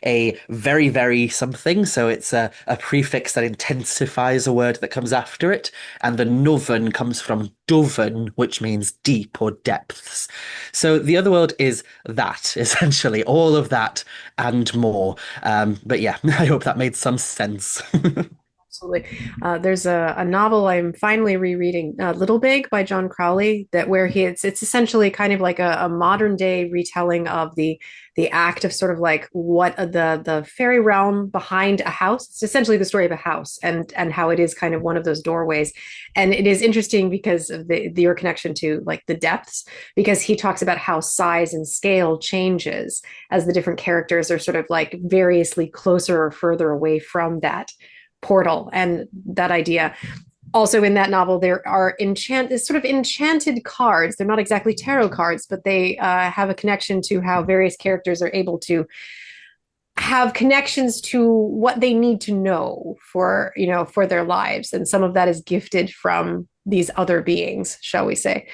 A: a very, very something. So it's a prefix that intensifies a word that comes after it. And the northern comes from doven, which means deep or depths. So the other world is that, essentially, all of that and more. But yeah, I hope that made some sense.
B: Absolutely. There's a novel I'm finally rereading, Little Big by John Crowley, that where it's essentially kind of like a modern day retelling of the act of sort of like what the fairy realm behind a house. It's essentially the story of a house and how it is kind of one of those doorways. And it is interesting because of your connection to like the depths, because he talks about how size and scale changes as the different characters are sort of like variously closer or further away from that portal and that idea. Also in that novel, there are sort of enchanted cards. They're not exactly tarot cards, but they have a connection to how various characters are able to have connections to what they need to know for, for their lives. And some of that is gifted from these other beings, shall we say.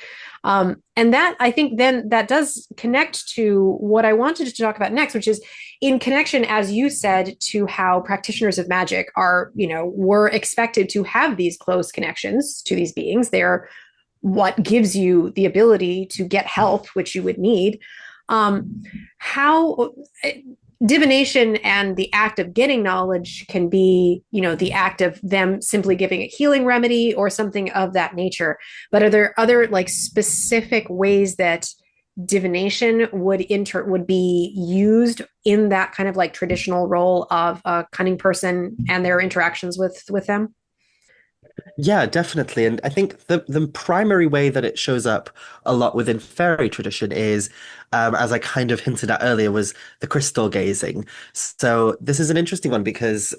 B: And that, I think, then that does connect to what I wanted to talk about next, which is in connection, as you said, to how practitioners of magic are, were expected to have these close connections to these beings. They're what gives you the ability to get help, which you would need. How divination and the act of getting knowledge can be, the act of them simply giving a healing remedy or something of that nature. But are there other like specific ways that divination would be used in that kind of like traditional role of a cunning person and their interactions with them?
A: Yeah, definitely. And I think the primary way that it shows up a lot within fairy tradition is, as I kind of hinted at earlier, was the crystal gazing. So this is an interesting one because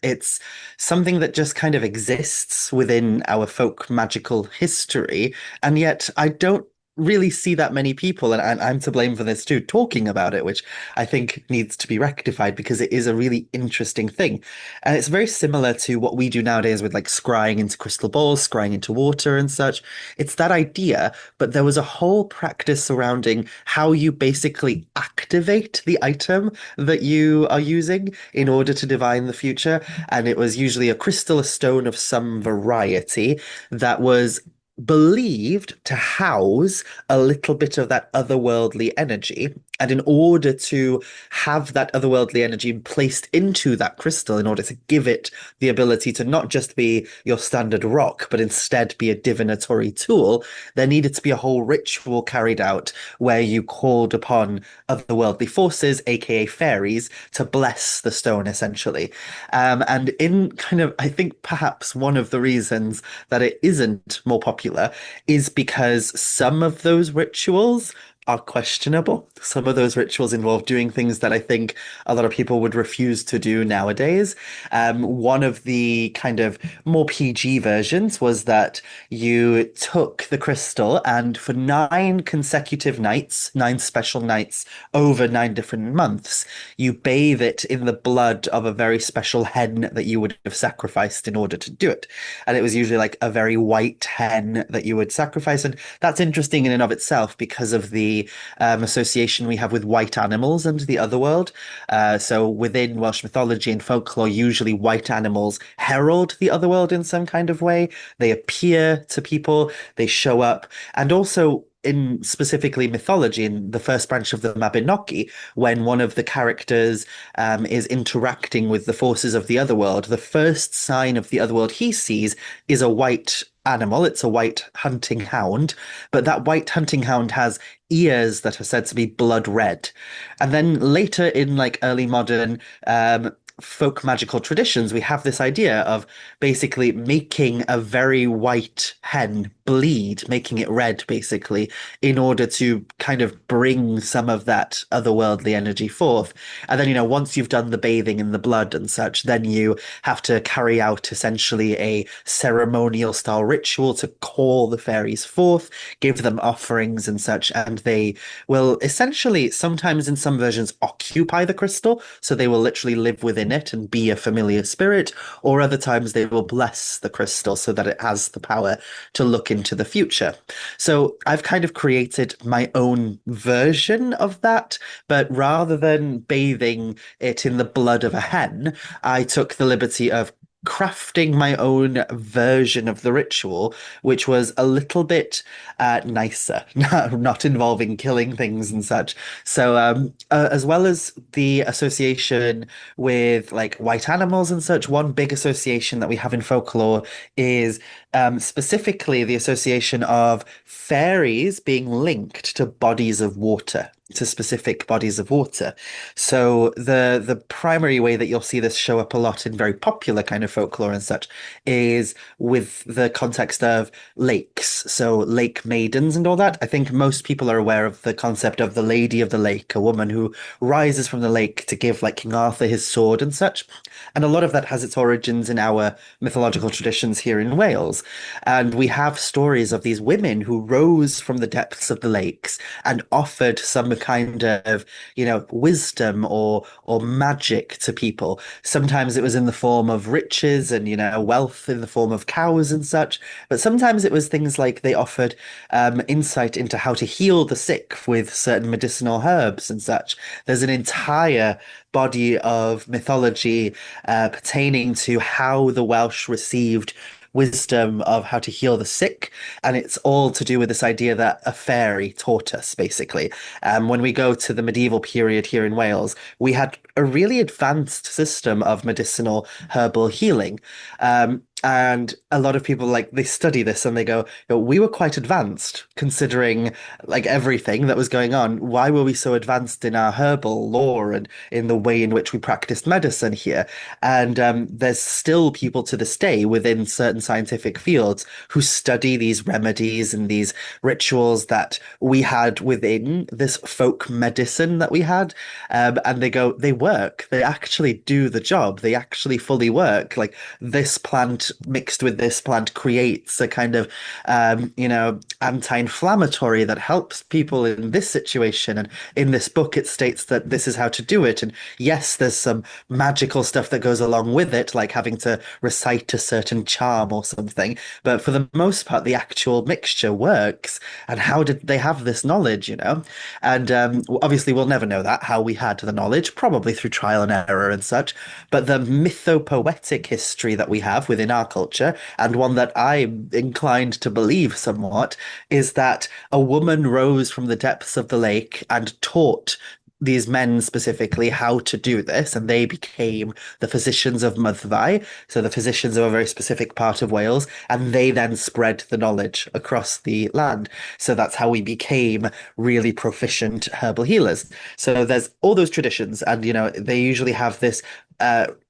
A: it's something that just kind of exists within our folk magical history, and yet I don't really see that many people, and I'm to blame for this too, talking about it, which I think needs to be rectified because it is a really interesting thing. And it's very similar to what we do nowadays with like scrying into crystal balls, scrying into water and such. It's that idea, but there was a whole practice surrounding how you basically activate the item that you are using in order to divine the future. And it was usually a crystal, a stone of some variety that was believed to house a little bit of that otherworldly energy. And in order to have that otherworldly energy placed into that crystal, in order to give it the ability to not just be your standard rock, but instead be a divinatory tool, there needed to be a whole ritual carried out where you called upon otherworldly forces, aka fairies, to bless the stone essentially. And in kind of, I think perhaps one of the reasons that it isn't more popular is because some of those rituals are questionable. Some of those rituals involve doing things that I think a lot of people would refuse to do nowadays. One of the kind of more PG versions was that you took the crystal and for 9 consecutive nights, 9 special nights over 9 different months, you bathe it in the blood of a very special hen that you would have sacrificed in order to do it. And it was usually like a very white hen that you would sacrifice. And that's interesting in and of itself because of the association we have with white animals and the other world. So within Welsh mythology and folklore, usually white animals herald the other world in some kind of way. They appear to people, they show up, and also in specifically mythology, in the first branch of the Mabinogi, when one of the characters is interacting with the forces of the other world, the first sign of the other world he sees is a white animal. It's a white hunting hound, but that white hunting hound has ears that are said to be blood red. And then later in like early modern folk magical traditions, we have this idea of basically making a very white hen bleed, making it red, basically, in order to kind of bring some of that otherworldly energy forth. And then, once you've done the bathing in the blood and such, then you have to carry out essentially a ceremonial style ritual to call the fairies forth, give them offerings and such, and they will essentially, sometimes in some versions, occupy the crystal. So they will literally live within it and be a familiar spirit, or other times they will bless the crystal so that it has the power to look into the future. So I've kind of created my own version of that, but rather than bathing it in the blood of a hen, I took the liberty of crafting my own version of the ritual, which was a little bit nicer, not involving killing things and such. So, as well as the association with like white animals and such, one big association that we have in folklore is specifically the association of fairies being linked to bodies of water. To specific bodies of water. So the primary way that you'll see this show up a lot in very popular kind of folklore and such is with the context of lakes. So lake maidens and all that. I think most people are aware of the concept of the Lady of the Lake, a woman who rises from the lake to give like King Arthur his sword and such. And a lot of that has its origins in our mythological traditions here in Wales. And we have stories of these women who rose from the depths of the lakes and offered some kind of, wisdom or magic to people. Sometimes it was in the form of riches and, wealth in the form of cows and such. But sometimes it was things like they offered insight into how to heal the sick with certain medicinal herbs and such. There's an entire body of mythology pertaining to how the Welsh received wisdom of how to heal the sick. And it's all to do with this idea that a fairy taught us, basically. When we go to the medieval period here in Wales, we had a really advanced system of medicinal herbal healing. And a lot of people like they study this and they go, we were quite advanced considering like everything that was going on. Why were we so advanced in our herbal lore and in the way in which we practiced medicine here? And there's still people to this day within certain scientific fields who study these remedies and these rituals that we had within this folk medicine that we had. And they go, they work. They actually do the job. They actually fully work. Like this plant mixed with this plant creates a kind of, anti-inflammatory that helps people in this situation. And in this book, it states that this is how to do it. And yes, there's some magical stuff that goes along with it, like having to recite a certain charm or something. But for the most part, the actual mixture works. And how did they have this knowledge, And obviously, we'll never know that, how we had the knowledge, probably through trial and error and such. But the mythopoetic history that we have within our culture, and one that I'm inclined to believe somewhat, is that a woman rose from the depths of the lake and taught these men specifically how to do this, and they became the physicians of Myddfai, so the physicians of a very specific part of Wales, and they then spread the knowledge across the land. So that's how we became really proficient herbal healers. So there's all those traditions, and they usually have this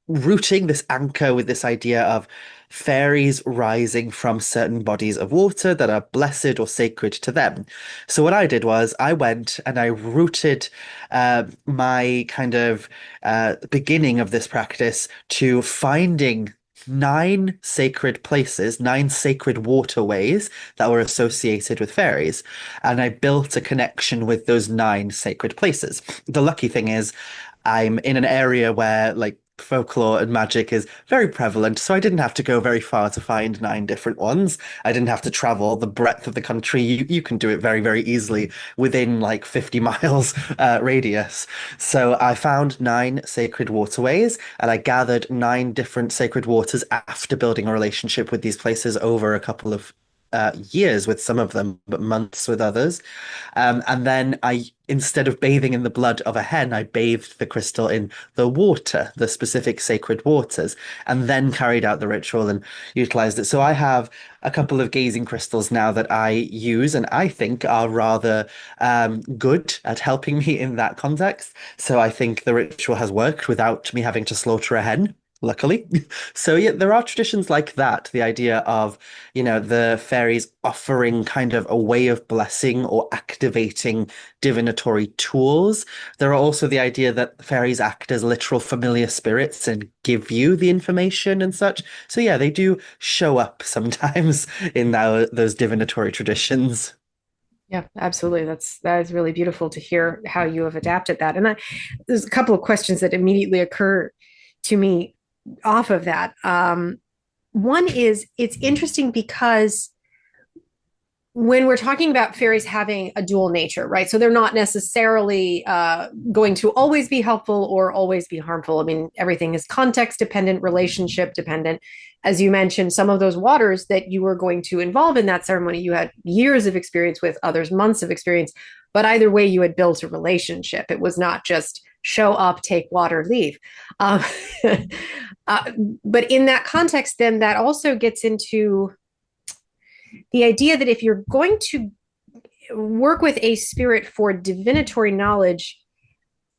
A: rooting, this anchor with this idea of fairies rising from certain bodies of water that are blessed or sacred to them. So what I did was I went and I rooted my kind of beginning of this practice to finding nine sacred places, nine sacred waterways that were associated with fairies. And I built a connection with those nine sacred places. The lucky thing is, I'm in an area where like folklore and magic is very prevalent, so I didn't have to go very far to find nine different ones. I didn't have to travel the breadth of the country. You can do it very, very easily within like 50 miles radius. So I found nine sacred waterways and I gathered nine different sacred waters after building a relationship with these places over a couple of years with some of them, but months with others. And then instead of bathing in the blood of a hen, I bathed the crystal in the water, the specific sacred waters, and then carried out the ritual and utilized it. So I have a couple of gazing crystals now that I use and I think are rather good at helping me in that context. So I think the ritual has worked without me having to slaughter a hen. Luckily. So yeah, there are traditions like that. The idea of, the fairies offering kind of a way of blessing or activating divinatory tools. There are also the idea that fairies act as literal familiar spirits and give you the information and such. So yeah, they do show up sometimes in those divinatory traditions.
B: Yeah, absolutely. That is really beautiful to hear how you have adapted that. And there's a couple of questions that immediately occur to me off of that. One is it's interesting because when we're talking about fairies having a dual nature, right? So they're not necessarily going to always be helpful or always be harmful. I mean, everything is context dependent, relationship dependent. As you mentioned, some of those waters that you were going to involve in that ceremony, you had years of experience with, others months of experience. But either way, you had built a relationship. It was not just show up, take water, leave. Um, uh, but in that context, then that also gets into the idea that if you're going to work with a spirit for divinatory knowledge,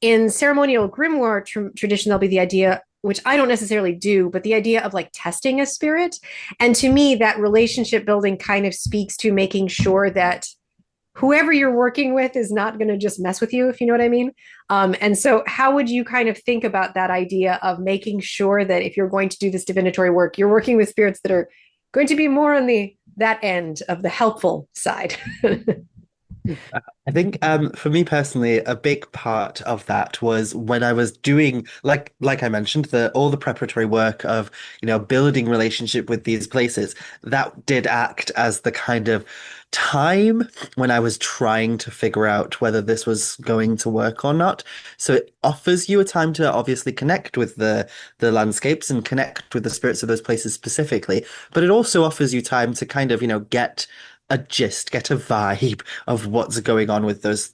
B: in ceremonial grimoire tradition, there'll be the idea, which I don't necessarily do, but the idea of like testing a spirit. And to me, that relationship building kind of speaks to making sure that whoever you're working with is not going to just mess with you, if you know what I mean. And so, how would you kind of think about that idea of making sure that if you're going to do this divinatory work, you're working with spirits that are going to be more on the that end of the helpful side?
A: I think for me personally, a big part of that was when I was doing like I mentioned, the all the preparatory work of, building relationship with these places, that did act as the kind of time when I was trying to figure out whether this was going to work or not. So it offers you a time to obviously connect with the landscapes and connect with the spirits of those places specifically, but it also offers you time to kind of, get a gist, get a vibe of what's going on with those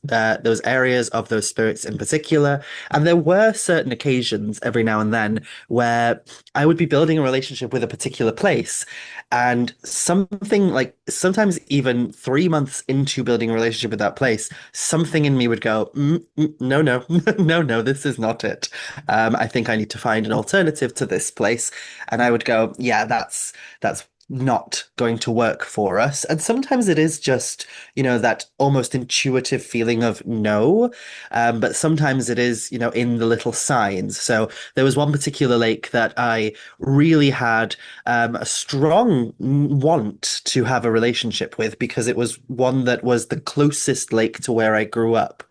A: areas of those spirits in particular. And there were certain occasions every now and then where I would be building a relationship with a particular place, and something like sometimes even 3 months into building a relationship with that place, something in me would go, no, no, no, no, this is not it. I think I need to find an alternative to this place. And I would go, yeah, that's not going to work for us. And sometimes it is just, that almost intuitive feeling of no. But sometimes it is, in the little signs. So there was one particular lake that I really had a strong want to have a relationship with because it was one that was the closest lake to where I grew up.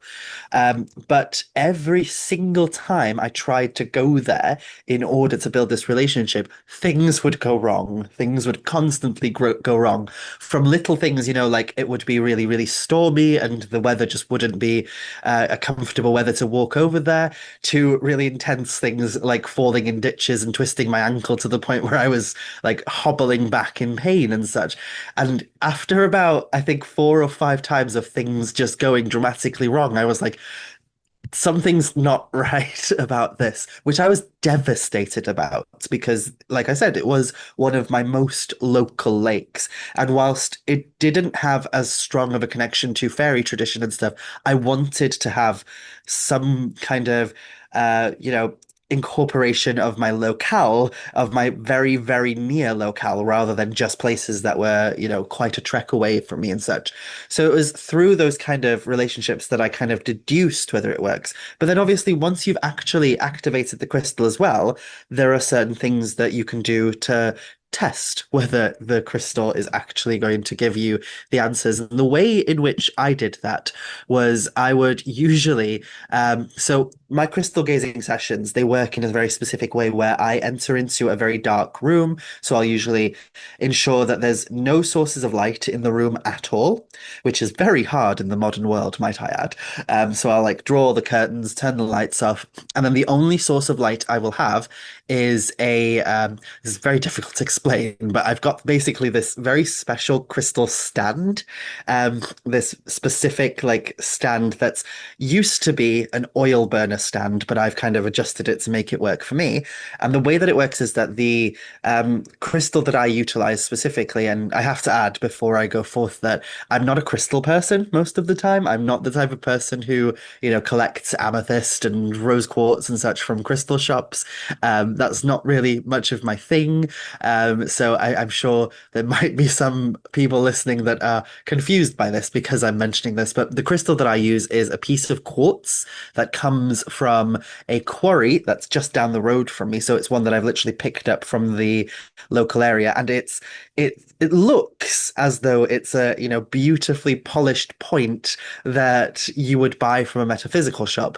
A: But every single time I tried to go there in order to build this relationship, things would go wrong. Things would constantly go wrong. From little things, like it would be really, really stormy and the weather just wouldn't be a comfortable weather to walk over there, to really intense things like falling in ditches and twisting my ankle to the point where I was like hobbling back in pain and such. And after about, I think, 4 or 5 times of things just going dramatically wrong, I was like, something's not right about this, which I was devastated about because, like I said, it was one of my most local lakes. And whilst it didn't have as strong of a connection to fairy tradition and stuff, I wanted to have some kind of, incorporation of my locale, of my very, very near locale, rather than just places that were, quite a trek away from me and such. So it was through those kind of relationships that I kind of deduced whether it works. But then obviously, once you've actually activated the crystal as well, there are certain things that you can do to test whether the crystal is actually going to give you the answers. And the way in which I did that was I would usually, so my crystal gazing sessions, they work in a very specific way where I enter into a very dark room. So I'll usually ensure that there's no sources of light in the room at all, which is very hard in the modern world, might I add. So I'll like draw the curtains, turn the lights off, and then the only source of light I will have is this is very difficult to explain, but I've got basically this very special crystal stand, this specific like stand that's used to be an oil burner stand, but I've kind of adjusted it to make it work for me. And the way that it works is that the crystal that I utilize specifically, and I have to add before I go forth that I'm not a crystal person most of the time. I'm not the type of person who, collects amethyst and rose quartz and such from crystal shops. That's not really much of my thing. So I'm sure there might be some people listening that are confused by this because I'm mentioning this, but the crystal that I use is a piece of quartz that comes from a quarry that's just down the road from me. So it's one that I've literally picked up from the local area, and it looks as though it's a, beautifully polished point that you would buy from a metaphysical shop.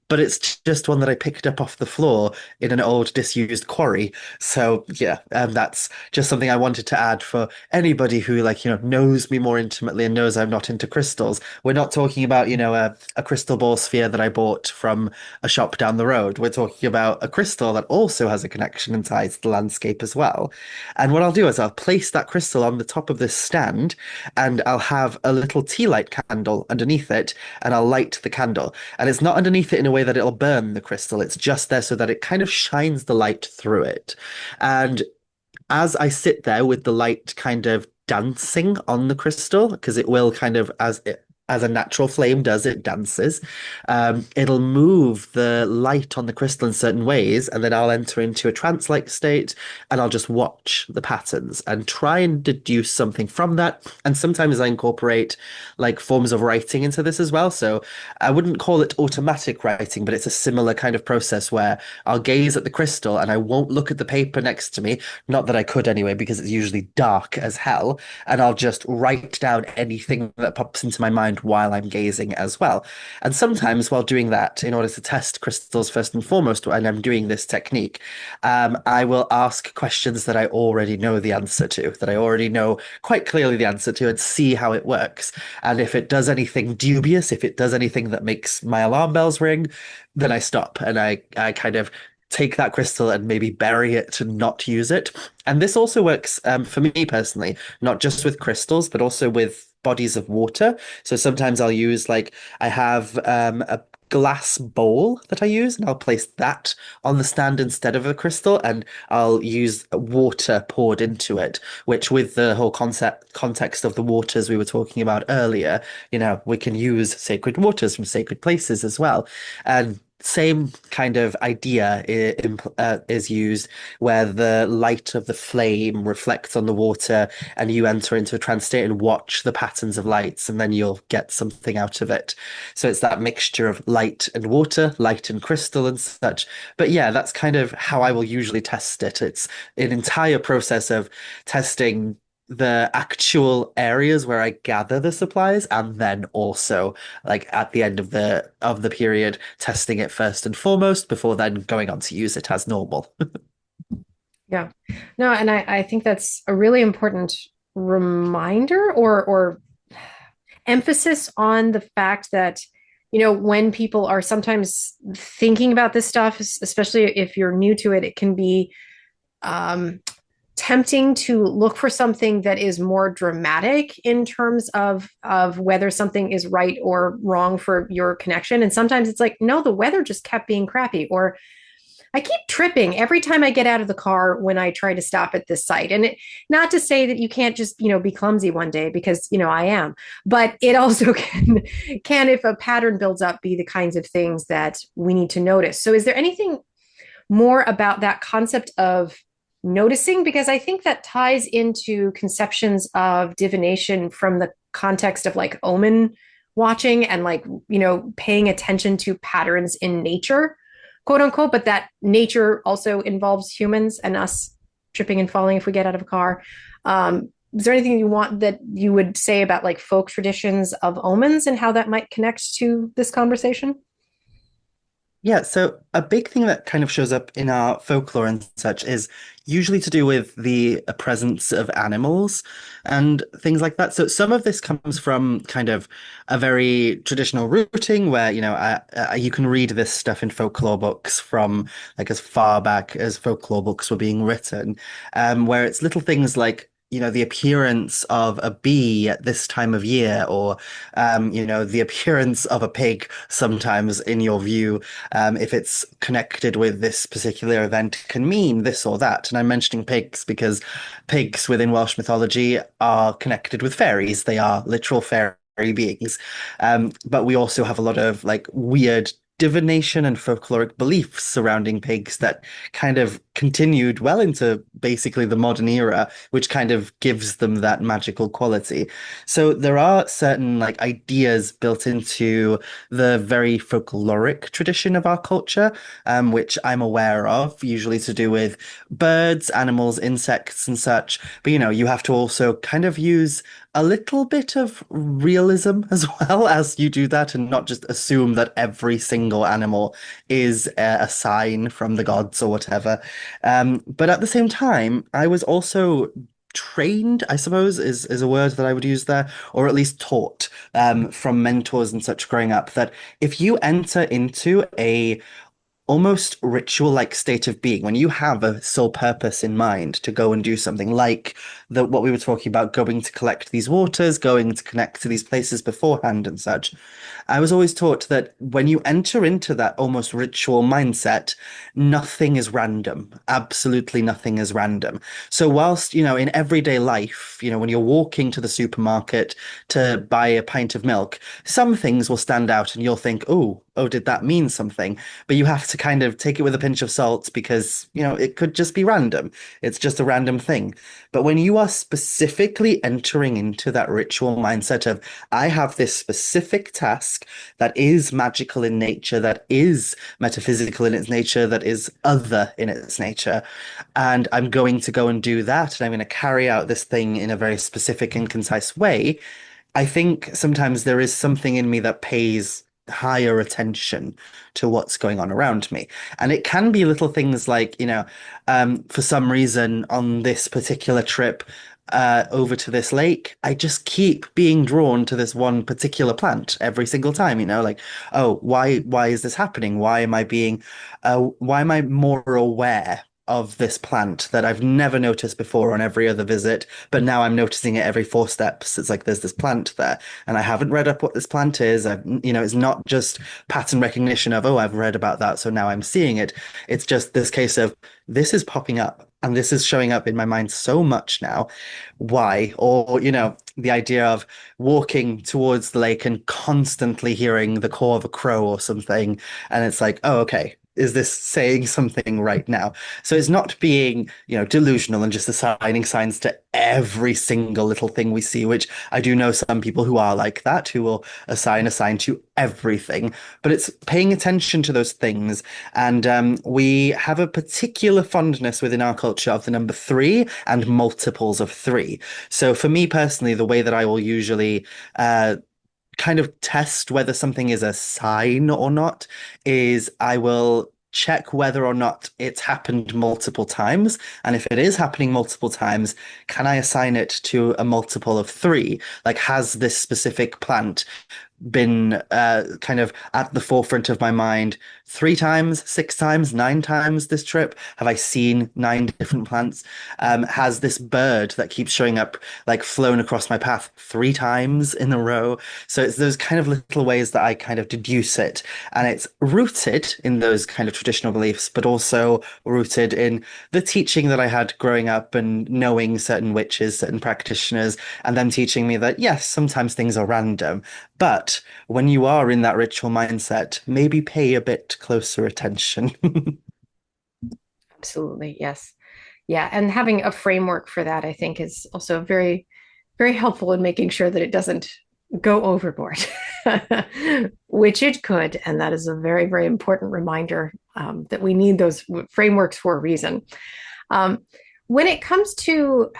A: but it's just one that I picked up off the floor in an old disused quarry. So yeah, that's just something I wanted to add for anybody who knows me more intimately and knows I'm not into crystals. We're not talking about, a crystal ball sphere that I bought from a shop down the road. We're talking about a crystal that also has a connection and ties to the landscape as well. And what I'll do is I'll place that crystal on the top of this stand and I'll have a little tea light candle underneath it and I'll light the candle. And it's not underneath it in a way that it'll burn the crystal. It's just there so that it kind of shines the light through it. And as I sit there with the light kind of dancing on the crystal, because it will kind of, as a natural flame does, it dances. It'll move the light on the crystal in certain ways, and then I'll enter into a trance-like state, and I'll just watch the patterns and try and deduce something from that. And sometimes I incorporate like forms of writing into this as well. So I wouldn't call it automatic writing, but it's a similar kind of process where I'll gaze at the crystal and I won't look at the paper next to me. Not that I could anyway, because it's usually dark as hell. And I'll just write down anything that pops into my mind while I'm gazing as well. And sometimes while doing that, in order to test crystals first and foremost, when I'm doing this technique, I will ask questions that I already know the answer to, that I already know quite clearly the answer to, and see how it works. And if it does anything dubious, if it does anything that makes my alarm bells ring, then I stop and I kind of take that crystal and maybe bury it to not use it. And this also works for me personally, not just with crystals, but also with bodies of water. So sometimes I'll use I have a glass bowl that I use, and I'll place that on the stand instead of a crystal, and I'll use water poured into it, which with the whole context of the waters we were talking about earlier, we can use sacred waters from sacred places as well. And same kind of idea is used where the light of the flame reflects on the water and you enter into a trance state and watch the patterns of lights and then you'll get something out of it. So it's that mixture of light and water, light and crystal and such. But yeah, that's kind of how I will usually test it. It's an entire process of testing the actual areas where I gather the supplies and then also at the end of the period testing it first and foremost before then going on to use it as normal.
B: Yeah. No, and I think that's a really important reminder or emphasis on the fact that, when people are sometimes thinking about this stuff, especially if you're new to it, it can be um, tempting to look for something that is more dramatic in terms of whether something is right or wrong for your connection. And sometimes it's like, no, the weather just kept being crappy, or I keep tripping every time I get out of the car when I try to stop at this site. And not to say that you can't just, be clumsy one day, because, I am, but it also can, if a pattern builds up, be the kinds of things that we need to notice. So is there anything more about that concept of noticing? Because I think that ties into conceptions of divination from the context of omen watching and paying attention to patterns in nature, quote unquote, but that nature also involves humans and us tripping and falling if we get out of a car. Is there anything you want that you would say about folk traditions of omens and how that might connect to this conversation?
A: Yeah, so a big thing that kind of shows up in our folklore and such is usually to do with the presence of animals and things like that. So some of this comes from kind of a very traditional rooting where, you can read this stuff in folklore books from as far back as folklore books were being written, where it's little things like the appearance of a bee at this time of year, or, the appearance of a pig sometimes in your view, if it's connected with this particular event, can mean this or that. And I'm mentioning pigs because pigs within Welsh mythology are connected with fairies. They are literal fairy beings. But we also have a lot of weird divination and folkloric beliefs surrounding pigs that kind of continued well into basically the modern era, which kind of gives them that magical quality. So there are certain ideas built into the very folkloric tradition of our culture, which I'm aware of, usually to do with birds, animals, insects, and such. But you have to also kind of use a little bit of realism as well as you do that, and not just assume that every single animal is a sign from the gods or whatever. But at the same time, I was also trained, I suppose, is a word that I would use there, or at least taught from mentors and such growing up, that if you enter into a almost ritual-like state of being, when you have a sole purpose in mind to go and do something like what we were talking about, going to collect these waters, going to connect to these places beforehand and such. I was always taught that when you enter into that almost ritual mindset, nothing is random. Absolutely nothing is random. So whilst, in everyday life, when you're walking to the supermarket to buy a pint of milk, some things will stand out and you'll think, oh, did that mean something? But you have to kind of take it with a pinch of salt because, it could just be random. It's just a random thing. But when you are specifically entering into that ritual mindset of, I have this specific task that is magical in nature, that is metaphysical in its nature, that is other in its nature, and I'm going to go and do that, and I'm going to carry out this thing in a very specific and concise way. I think sometimes there is something in me that pays higher attention to what's going on around me. And it can be little things like, for some reason on this particular trip over to this lake, I just keep being drawn to this one particular plant every single time, like, oh, why is this happening? Why am I more aware of this plant that I've never noticed before on every other visit, but now I'm noticing it every 4 steps. It's like there's this plant there, and I haven't read up what this plant is. It's not just pattern recognition of, oh, I've read about that, so now I'm seeing it. It's just this case of this is popping up and this is showing up in my mind so much now. Why? Or, the idea of walking towards the lake and constantly hearing the caw of a crow or something, and it's like, oh, okay. Is this saying something right now? So it's not being, delusional and just assigning signs to every single little thing we see, which I do know some people who are like that, who will assign a sign to everything. But it's paying attention to those things. And we have a particular fondness within our culture of the number three and multiples of three. So for me personally, the way that I will usually kind of test whether something is a sign or not is I will check whether or not it's happened multiple times. And if it is happening multiple times, can I assign it to a multiple of three? Like, has this specific plant been kind of at the forefront of my mind 3 times, 6 times, 9 times this trip? Have I seen 9 different plants? Has this bird that keeps showing up like flown across my path 3 times in a row? So it's those kind of little ways that I kind of deduce it. And it's rooted in those kind of traditional beliefs, but also rooted in the teaching that I had growing up and knowing certain witches, certain practitioners, and them teaching me that, yes, sometimes things are random, but when you are in that ritual mindset, maybe pay a bit closer attention.
B: Absolutely. Yes. Yeah. And having a framework for that, I think, is also very, very helpful in making sure that it doesn't go overboard, which it could. And that is a very, very important reminder that we need those frameworks for a reason. When it comes to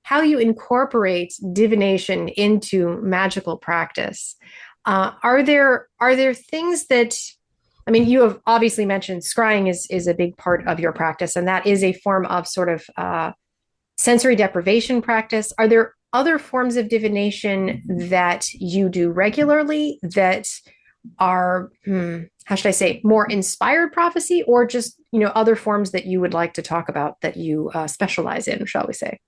B: how you incorporate divination into magical practice, are there things that, I mean, you have obviously mentioned scrying is a big part of your practice, and that is a form of sort of sensory deprivation practice. Are there other forms of divination that you do regularly that are, how should I say, more inspired prophecy, or just, other forms that you would like to talk about that you specialize in, shall we say?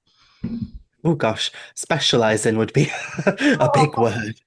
A: Oh gosh, specializing would be a big word.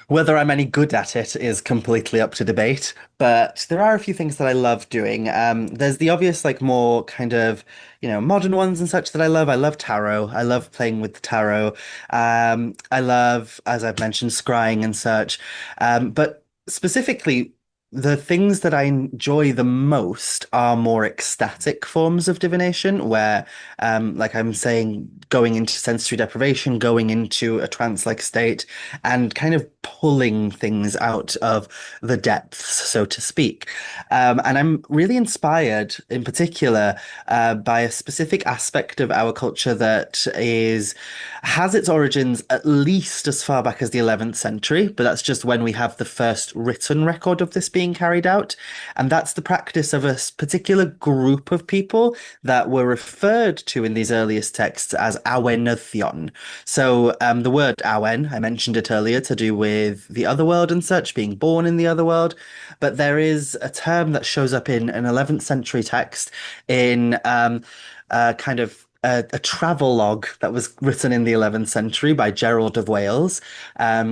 A: Whether I'm any good at it is completely up to debate, but there are a few things that I love doing. There's the obvious, like more kind of, modern ones and such that I love. I love tarot. I love playing with the tarot. I love, as I've mentioned, scrying and such. But specifically, the things that I enjoy the most are more ecstatic forms of divination, where, like I'm saying, going into sensory deprivation, going into a trance-like state, and kind of pulling things out of the depths, so to speak. And I'm really inspired, in particular, by a specific aspect of our culture that has its origins at least as far back as the 11th century, but that's just when we have the first written record of this being carried out. And that's the practice of a particular group of people that were referred to in these earliest texts as awenyddion. So the word awen, I mentioned it earlier to do with the other world and such, being born in the other world. But there is a term that shows up in an 11th century text in kind of a travel log that was written in the 11th century by Gerald of Wales,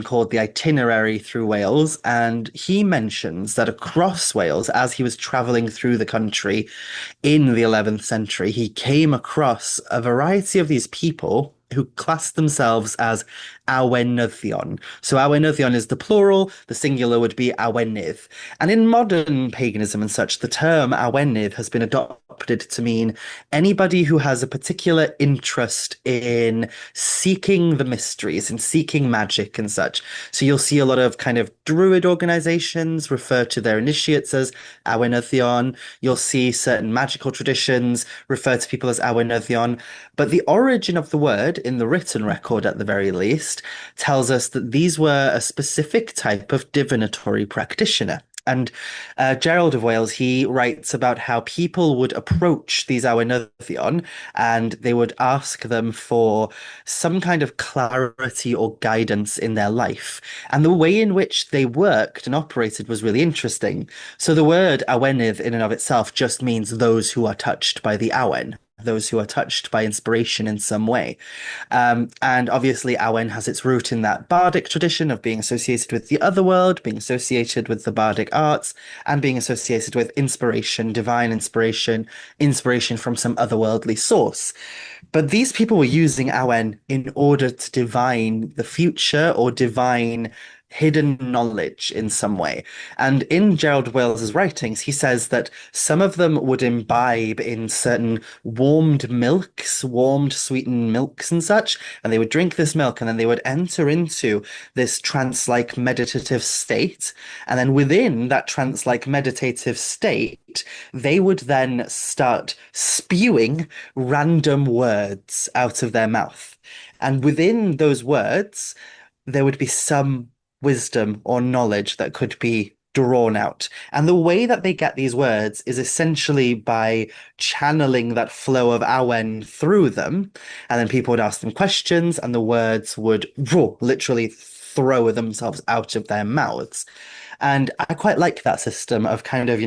A: called The Itinerary Through Wales. And he mentions that across Wales, as he was traveling through the country in the 11th century, he came across a variety of these people who classed themselves as awenyddion. So awenyddion is the plural, the singular would be awenydd. And in modern paganism and such, the term awenydd has been adopted to mean anybody who has a particular interest in seeking the mysteries and seeking magic and such. So you'll see a lot of kind of druid organizations refer to their initiates as awenyddion. You'll see certain magical traditions refer to people as awenyddion. But the origin of the word, in the written record at the very least, tells us that these were a specific type of divinatory practitioner. And Gerald of Wales, he writes about how people would approach these awenyddion and they would ask them for some kind of clarity or guidance in their life. And the way in which they worked and operated was really interesting. So the word awenydd in and of itself just means those who are touched by the awen. Those who are touched by inspiration in some way. And obviously, Awen has its root in that bardic tradition of being associated with the other world, being associated with the bardic arts, and being associated with inspiration, divine inspiration, inspiration from some otherworldly source. But these people were using Awen in order to divine the future or divine hidden knowledge in some way. And in Gerald Wales's writings, he says that some of them would imbibe in certain warmed milks, warmed sweetened milks and such, and they would drink this milk and then they would enter into this trance-like meditative state. And then within that trance-like meditative state, they would then start spewing random words out of their mouth. And within those words, there would be some wisdom or knowledge that could be drawn out. And the way that they get these words is essentially by channeling that flow of Awen through them. And then people would ask them questions, and the words would literally throw themselves out of their mouths. And I quite like that system of kind of,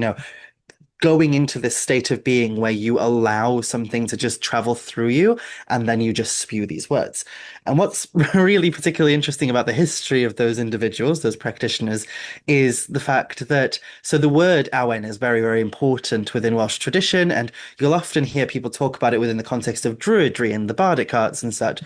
A: going into this state of being where you allow something to just travel through you and then you just spew these words. And what's really particularly interesting about the history of those individuals, those practitioners, is the fact that so the word Awen is very, very important within Welsh tradition, and you'll often hear people talk about it within the context of druidry and the bardic arts and such.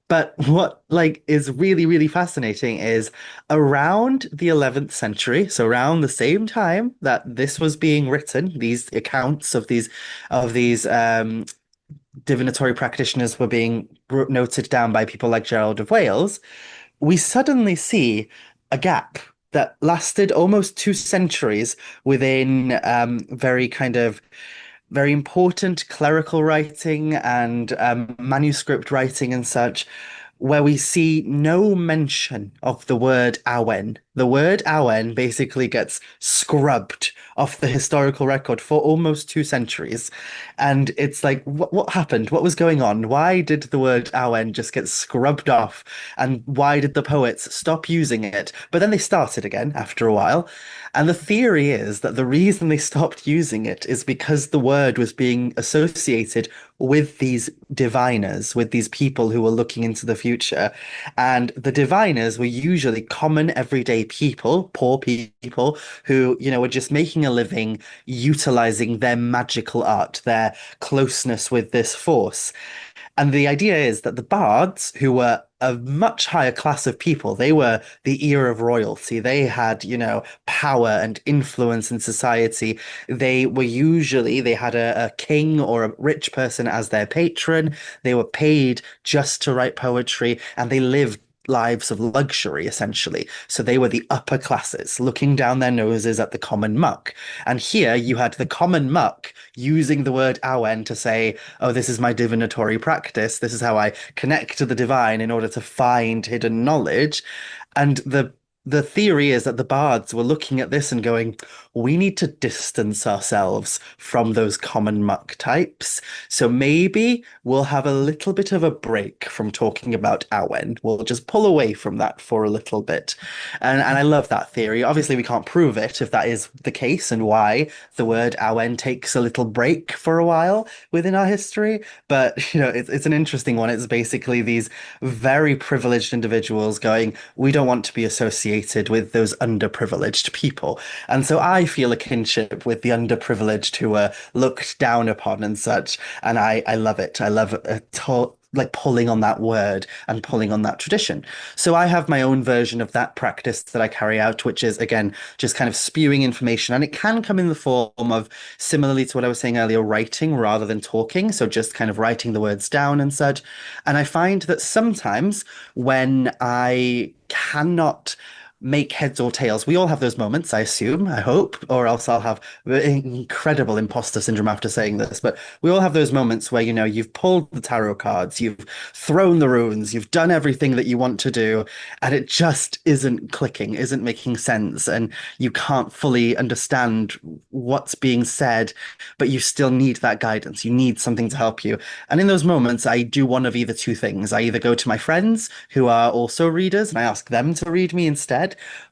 A: But what is really, really fascinating is around the 11th century, so around the same time that this was being written, these accounts of these divinatory practitioners were being noted down by people like Gerald of Wales, we suddenly see a gap that lasted almost 2 centuries within very kind of very important clerical writing and manuscript writing and such, where we see no mention of the word Awen. The word Awen basically gets scrubbed off the historical record for almost 2 centuries. And it's like, what happened? What was going on? Why did the word Awen just get scrubbed off? And why did the poets stop using it? But then they started again after a while. And the theory is that the reason they stopped using it is because the word was being associated with these diviners, with these people who were looking into the future. And the diviners were usually common everyday people, poor people, who, were just making a living utilizing their magical art, their closeness with this force. And the idea is that the bards, who were a much higher class of people, they were the ear of royalty. They had, power and influence in society. They had a king or a rich person as their patron. They were paid just to write poetry, and they lived lives of luxury, essentially. So they were the upper classes, looking down their noses at the common muck. And here you had the common muck using the word awen to say, oh, this is my divinatory practice. This is how I connect to the divine in order to find hidden knowledge. And the theory is that the bards were looking at this and going, we need to distance ourselves from those common muck types. So maybe we'll have a little bit of a break from talking about Awen. We'll just pull away from that for a little bit. And I love that theory. Obviously, we can't prove it if that is the case and why the word Awen takes a little break for a while within our history. But, it's an interesting one. It's basically these very privileged individuals going, we don't want to be associated with those underprivileged people. And so I feel a kinship with the underprivileged who are looked down upon and such. And I love it. I love like pulling on that word and pulling on that tradition. So I have my own version of that practice that I carry out, which is again just kind of spewing information. And it can come in the form of, similarly to what I was saying earlier, writing rather than talking. So just kind of writing the words down and such. And I find that sometimes when I cannot make heads or tails. We all have those moments, I assume, I hope, or else I'll have incredible imposter syndrome after saying this. But we all have those moments where, you've pulled the tarot cards, you've thrown the runes, you've done everything that you want to do, and it just isn't clicking, isn't making sense, and you can't fully understand what's being said, but you still need that guidance. You need something to help you. And in those moments, I do one of either two things. I either go to my friends who are also readers and I ask them to read me instead,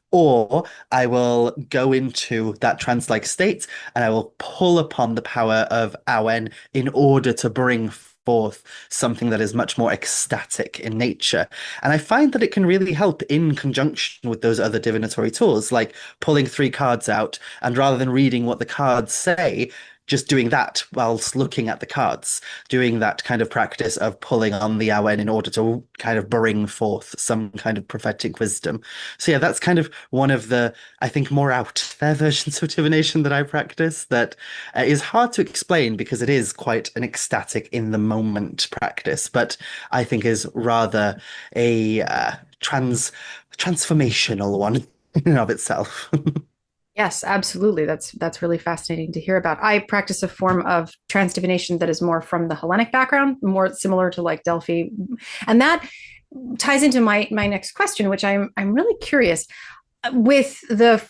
A: or I will go into that trance-like state and I will pull upon the power of Awen in order to bring forth something that is much more ecstatic in nature. And I find that it can really help in conjunction with those other divinatory tools, like pulling three cards out, and rather than reading what the cards say, just doing that whilst looking at the cards, doing that kind of practice of pulling on the Awen in order to kind of bring forth some kind of prophetic wisdom. So yeah, that's kind of one of the, I think, more out there versions of divination that I practice that is hard to explain because it is quite an ecstatic in the moment practice, but I think is rather a transformational one in and of itself.
B: Yes, absolutely. That's really fascinating to hear about. I practice a form of trance divination that is more from the Hellenic background, more similar to like Delphi, and that ties into my next question, which I'm really curious with the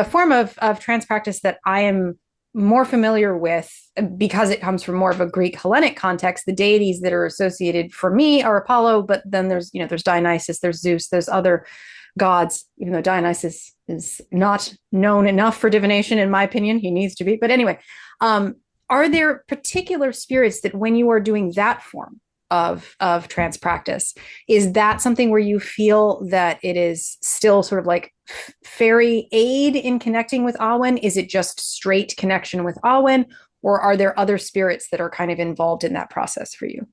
B: form of trance practice that I am more familiar with because it comes from more of a Greek Hellenic context. The deities that are associated for me are Apollo, but then there's Dionysus, there's Zeus, there's other gods, even though Dionysus is not known enough for divination, in my opinion. He needs to be. But anyway, are there particular spirits that when you are doing that form of trance practice, is that something where you feel that it is still sort of like fairy aid in connecting with Awen? Is it just straight connection with Awen? Or are there other spirits that are kind of involved in that process for you?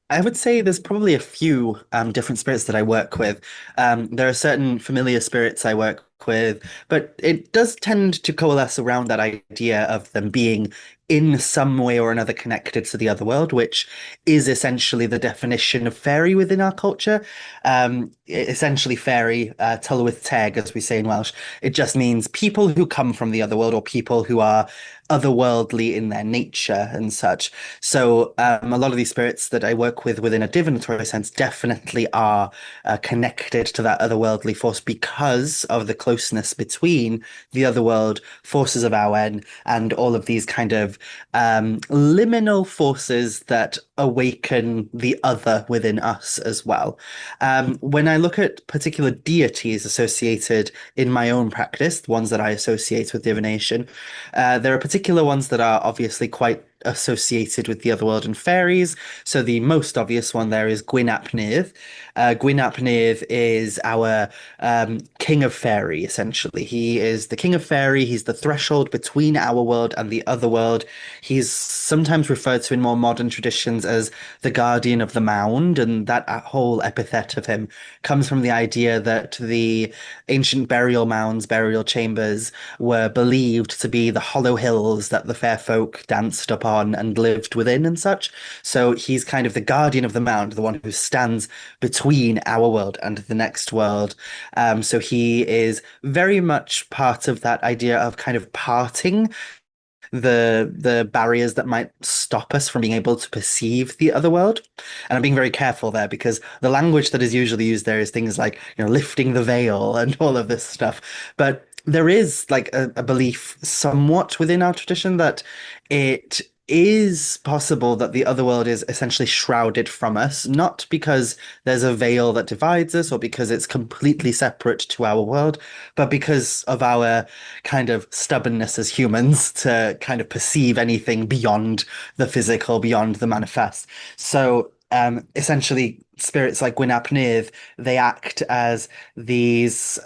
A: I would say there's probably a few different spirits that I work with. There are certain familiar spirits I work with, but it does tend to coalesce around that idea of them being in some way or another connected to the other world, which is essentially the definition of fairy within our culture. Essentially, fairy, Tylwyth Teg, as we say in Welsh, it just means people who come from the other world or people who are otherworldly in their nature and such. So a lot of these spirits that I work with within a divinatory sense definitely are connected to that otherworldly force because of the closeness between the otherworld forces of Awen and all of these kind of liminal forces that awaken the other within us as well. When I look at particular deities associated in my own practice, ones that I associate with divination, there are particular ones that are obviously quite associated with the other world and fairies. So the most obvious one there is Gwyn ap Nudd. Gwyn ap Nudd is our king of fairy, essentially. He is the king of fairy. He's the threshold between our world and the other world. He's sometimes referred to in more modern traditions as the guardian of the mound, and that whole epithet of him comes from the idea that the ancient burial mounds, burial chambers, were believed to be the hollow hills that the fair folk danced up on and lived within and such. So he's kind of the guardian of the mound, the one who stands between our world and the next world. So he is very much part of that idea of kind of parting the barriers that might stop us from being able to perceive the other world. And I'm being very careful there because the language that is usually used there is things like, lifting the veil and all of this stuff. But there is like a belief somewhat within our tradition that it is possible that the other world is essentially shrouded from us, not because there's a veil that divides us or because it's completely separate to our world, but because of our kind of stubbornness as humans to kind of perceive anything beyond the physical, beyond the manifest. So essentially, spirits like Gwyn ap Nudd, they act as these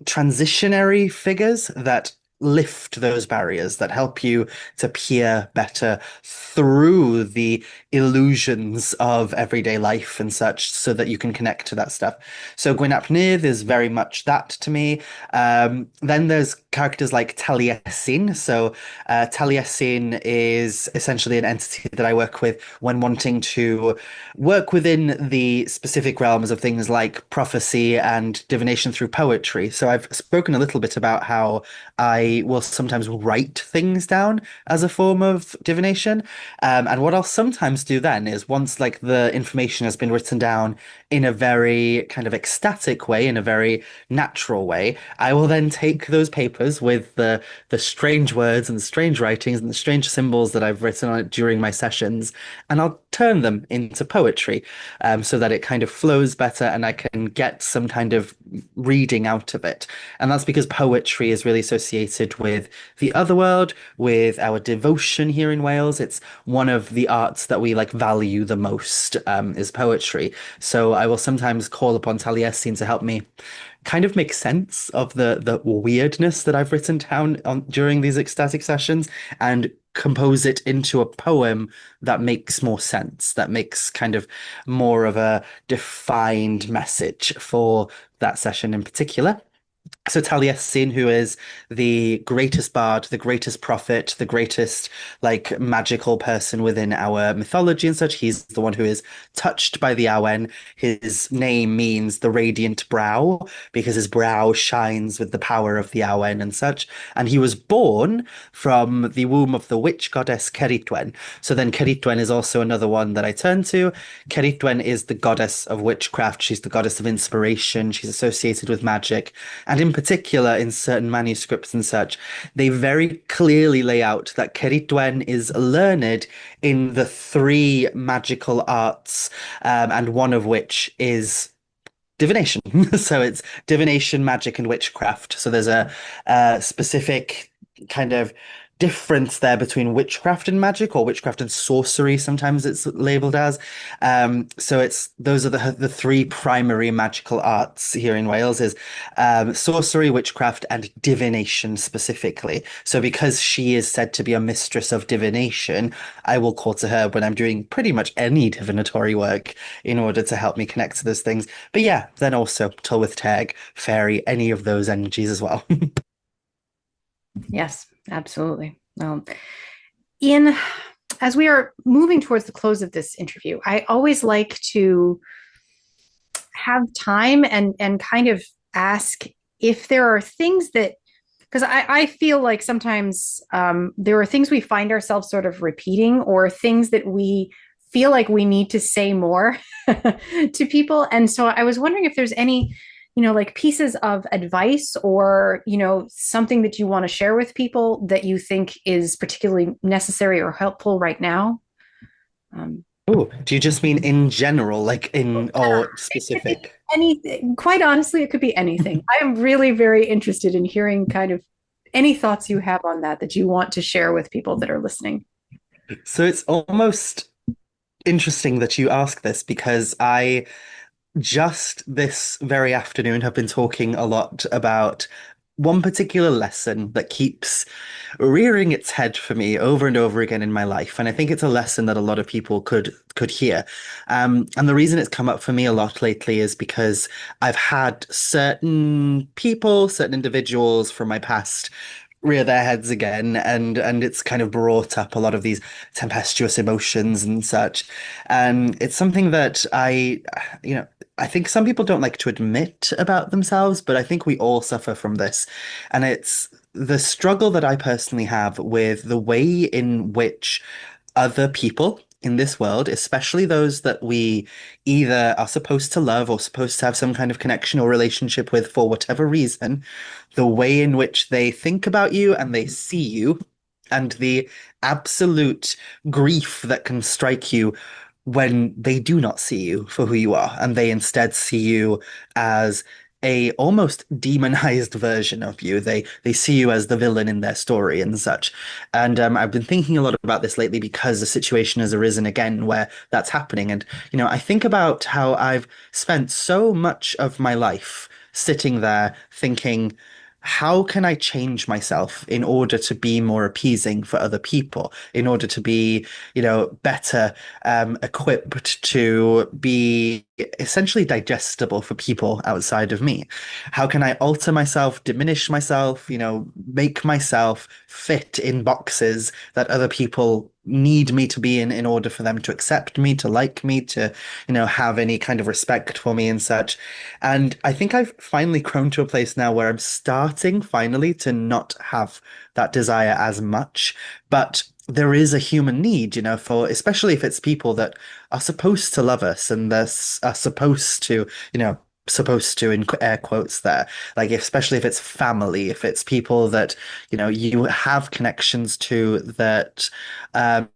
A: transitionary figures that lift those barriers, that help you to peer better through the illusions of everyday life and such so that you can connect to that stuff. So Gwyn ap Nudd is very much that to me. Then there's characters like Taliesin. So Taliesin is essentially an entity that I work with when wanting to work within the specific realms of things like prophecy and divination through poetry. So I've spoken a little bit about how I will sometimes write things down as a form of divination. And what I'll sometimes do then is once like the information has been written down in a very kind of ecstatic way, in a very natural way, I will then take those papers with the strange words and the strange writings and the strange symbols that I've written on it during my sessions, and I'll turn them into poetry, so that it kind of flows better and I can get some kind of reading out of it. And that's because poetry is really associated with the other world, with our devotion here in Wales. It's one of the arts that we like value the most, is poetry. So I will sometimes call upon Taliesin to help me kind of make sense of the weirdness that I've written down during these ecstatic sessions and compose it into a poem that makes more sense, that makes kind of more of a defined message for that session in particular. So Taliesin, who is the greatest bard, the greatest prophet, the greatest like magical person within our mythology and such, he's the one who is touched by the Awen. His name means the radiant brow because his brow shines with the power of the Awen and such. And he was born from the womb of the witch goddess Ceridwen. So then Ceridwen is also another one that I turn to. Ceridwen is the goddess of witchcraft. She's the goddess of inspiration. She's associated with magic. And in particular, in certain manuscripts and such, they very clearly lay out that Ceridwen is learned in the three magical arts, and one of which is divination. So it's divination, magic, and witchcraft. So there's a specific kind of difference there between witchcraft and magic, or witchcraft and sorcery, sometimes it's labeled as. So it's those are the three primary magical arts here in Wales is sorcery, witchcraft, and divination specifically. So because she is said to be a mistress of divination, I will call to her when I'm doing pretty much any divinatory work in order to help me connect to those things. But yeah, then also Tylwyth Teg, fairy, any of those energies as well.
B: Yes, absolutely. In as we are moving towards the close of this interview, I always like to have time and kind of ask if there are things that because I feel like sometimes there are things we find ourselves sort of repeating or things that we feel like we need to say more to people. And so I was wondering if there's any, like pieces of advice or, something that you want to share with people that you think is particularly necessary or helpful right now.
A: Oh, do you just mean in general, like in or specific?
B: Anything, quite honestly, it could be anything. I am really very interested in hearing kind of any thoughts you have on that you want to share with people that are listening.
A: So it's almost interesting that you ask this because I just this very afternoon have been talking a lot about one particular lesson that keeps rearing its head for me over and over again in my life. And I think it's a lesson that a lot of people could hear. And the reason it's come up for me a lot lately is because I've had certain people, certain individuals from my past rear their heads again, and it's kind of brought up a lot of these tempestuous emotions and such. And it's something that you know, I think some people don't like to admit about themselves, but I think we all suffer from this. And it's the struggle that I personally have with the way in which other people in this world, especially those that we either are supposed to love or supposed to have some kind of connection or relationship with for whatever reason, the way in which they think about you and they see you, and the absolute grief that can strike you when they do not see you for who you are and they instead see you as a almost demonized version of you. They see you as the villain in their story and such. And I've been thinking a lot about this lately because a situation has arisen again where that's happening. And I think about how I've spent so much of my life sitting there thinking, how can I change myself in order to be more appeasing for other people, in order to be, better equipped to be essentially digestible for people outside of me? How can I alter myself, diminish myself, make myself fit in boxes that other people need me to be in order for them to accept me, to like me, to, have any kind of respect for me and such. And I think I've finally grown to a place now where I'm starting finally to not have that desire as much. But there is a human need, for especially if it's people that are supposed to love us and are supposed to, in air quotes there, like especially if it's family, if it's people that you have connections to that are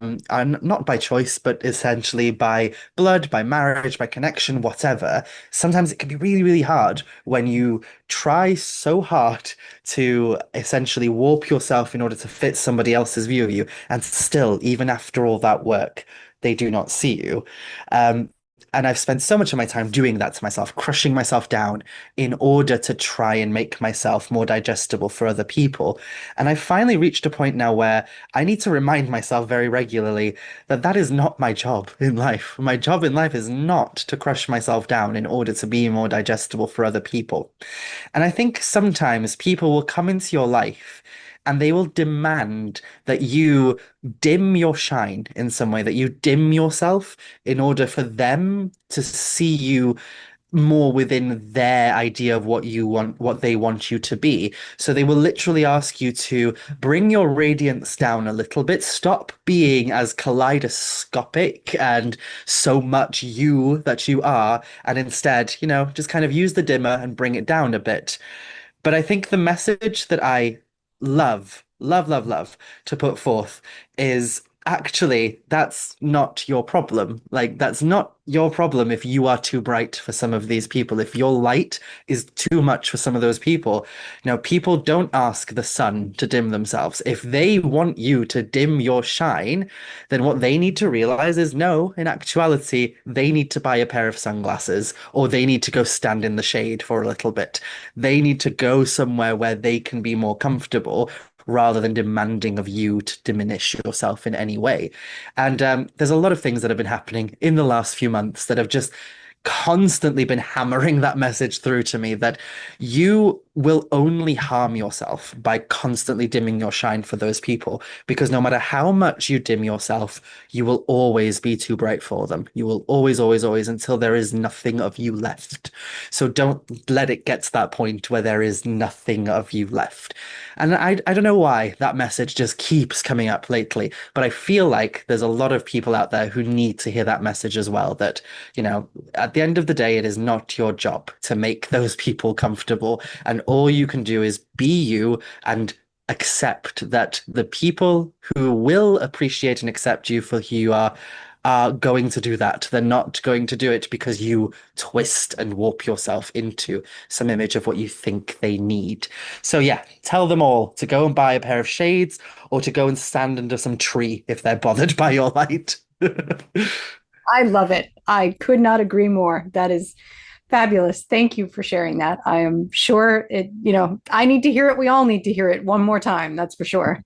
A: not by choice but essentially by blood, by marriage, by connection, whatever. Sometimes it can be really, really hard when you try so hard to essentially warp yourself in order to fit somebody else's view of you, and still, even after all that work, they do not see you. Um, and I've spent so much of my time doing that to myself, crushing myself down in order to try and make myself more digestible for other people. And I finally reached a point now where I need to remind myself very regularly that that is not my job in life. My job in life is not to crush myself down in order to be more digestible for other people. And I think sometimes people will come into your life and they will demand that you dim your shine in some way, that you dim yourself in order for them to see you more within their idea of what you want, what they want you to be. So they will literally ask you to bring your radiance down a little bit, stop being as kaleidoscopic and so much you that you are, and instead, just kind of use the dimmer and bring it down a bit. But I think the message that I love, love, love, love to put forth is actually that's not your problem. Like, that's not your problem if you are too bright for some of these people. If your light is too much for some of those people, people don't ask the sun to dim themselves. If they want you to dim your shine, then what they need to realize is no, in actuality, they need to buy a pair of sunglasses or they need to go stand in the shade for a little bit. They need to go somewhere where they can be more comfortable rather than demanding of you to diminish yourself in any way. And there's a lot of things that have been happening in the last few months that have just constantly been hammering that message through to me that you will only harm yourself by constantly dimming your shine for those people. Because no matter how much you dim yourself, you will always be too bright for them. You will always, always, always until there is nothing of you left. So don't let it get to that point where there is nothing of you left. And I don't know why that message just keeps coming up lately, but I feel like there's a lot of people out there who need to hear that message as well, that, at the end of the day, it is not your job to make those people comfortable. And all you can do is be you and accept that the people who will appreciate and accept you for who you are going to do that. They're not going to do it because you twist and warp yourself into some image of what you think they need. So yeah, tell them all to go and buy a pair of shades or to go and stand under some tree if they're bothered by your light.
B: I love it. I could not agree more. That is fabulous. Thank you for sharing that. I am sure I need to hear it. We all need to hear it one more time. That's for sure.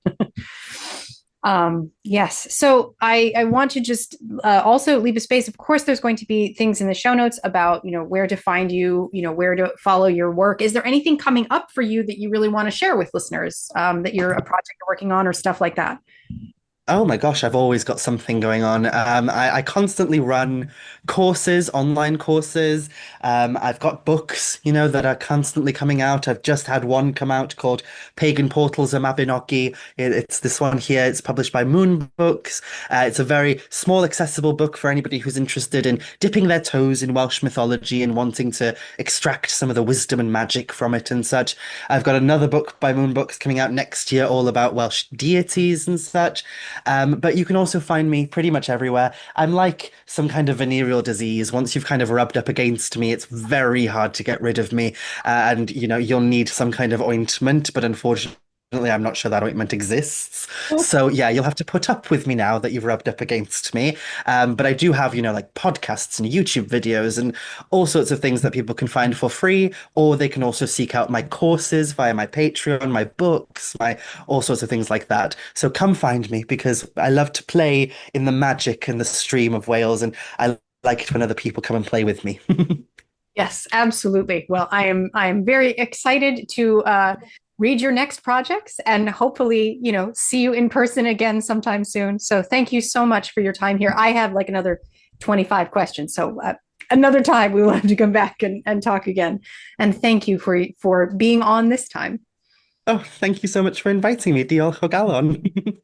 B: Yes. So I want to just also leave a space. Of course, there's going to be things in the show notes about, where to find you, where to follow your work. Is there anything coming up for you that you really want to share with listeners, that you're a project you're working on or stuff like that?
A: Oh my gosh, I've always got something going on. I constantly run courses, online courses. I've got books, that are constantly coming out. I've just had one come out called Pagan Portals of Mabinogi. It's this one here. It's published by Moon Books. It's a very small, accessible book for anybody who's interested in dipping their toes in Welsh mythology and wanting to extract some of the wisdom and magic from it and such. I've got another book by Moon Books coming out next year, all about Welsh deities and such. But you can also find me pretty much everywhere. I'm like some kind of venereal disease. Once you've kind of rubbed up against me, it's very hard to get rid of me. And, you'll need some kind of ointment, but unfortunately, I'm not sure that ointment exists. So yeah, you'll have to put up with me now that you've rubbed up against me. But I do have, like podcasts and YouTube videos and all sorts of things that people can find for free, or they can also seek out my courses via my Patreon, my books, my all sorts of things like that. So come find me because I love to play in the magic and the stream of Wales, and I like it when other people come and play with me.
B: Yes, absolutely. Well, I am very excited to read your next projects and hopefully, see you in person again sometime soon. So thank you so much for your time here. I have like another 25 questions. So another time we will have to come back and talk again. And thank you for being on this time.
A: Oh, thank you so much for inviting me. Diolch o galon.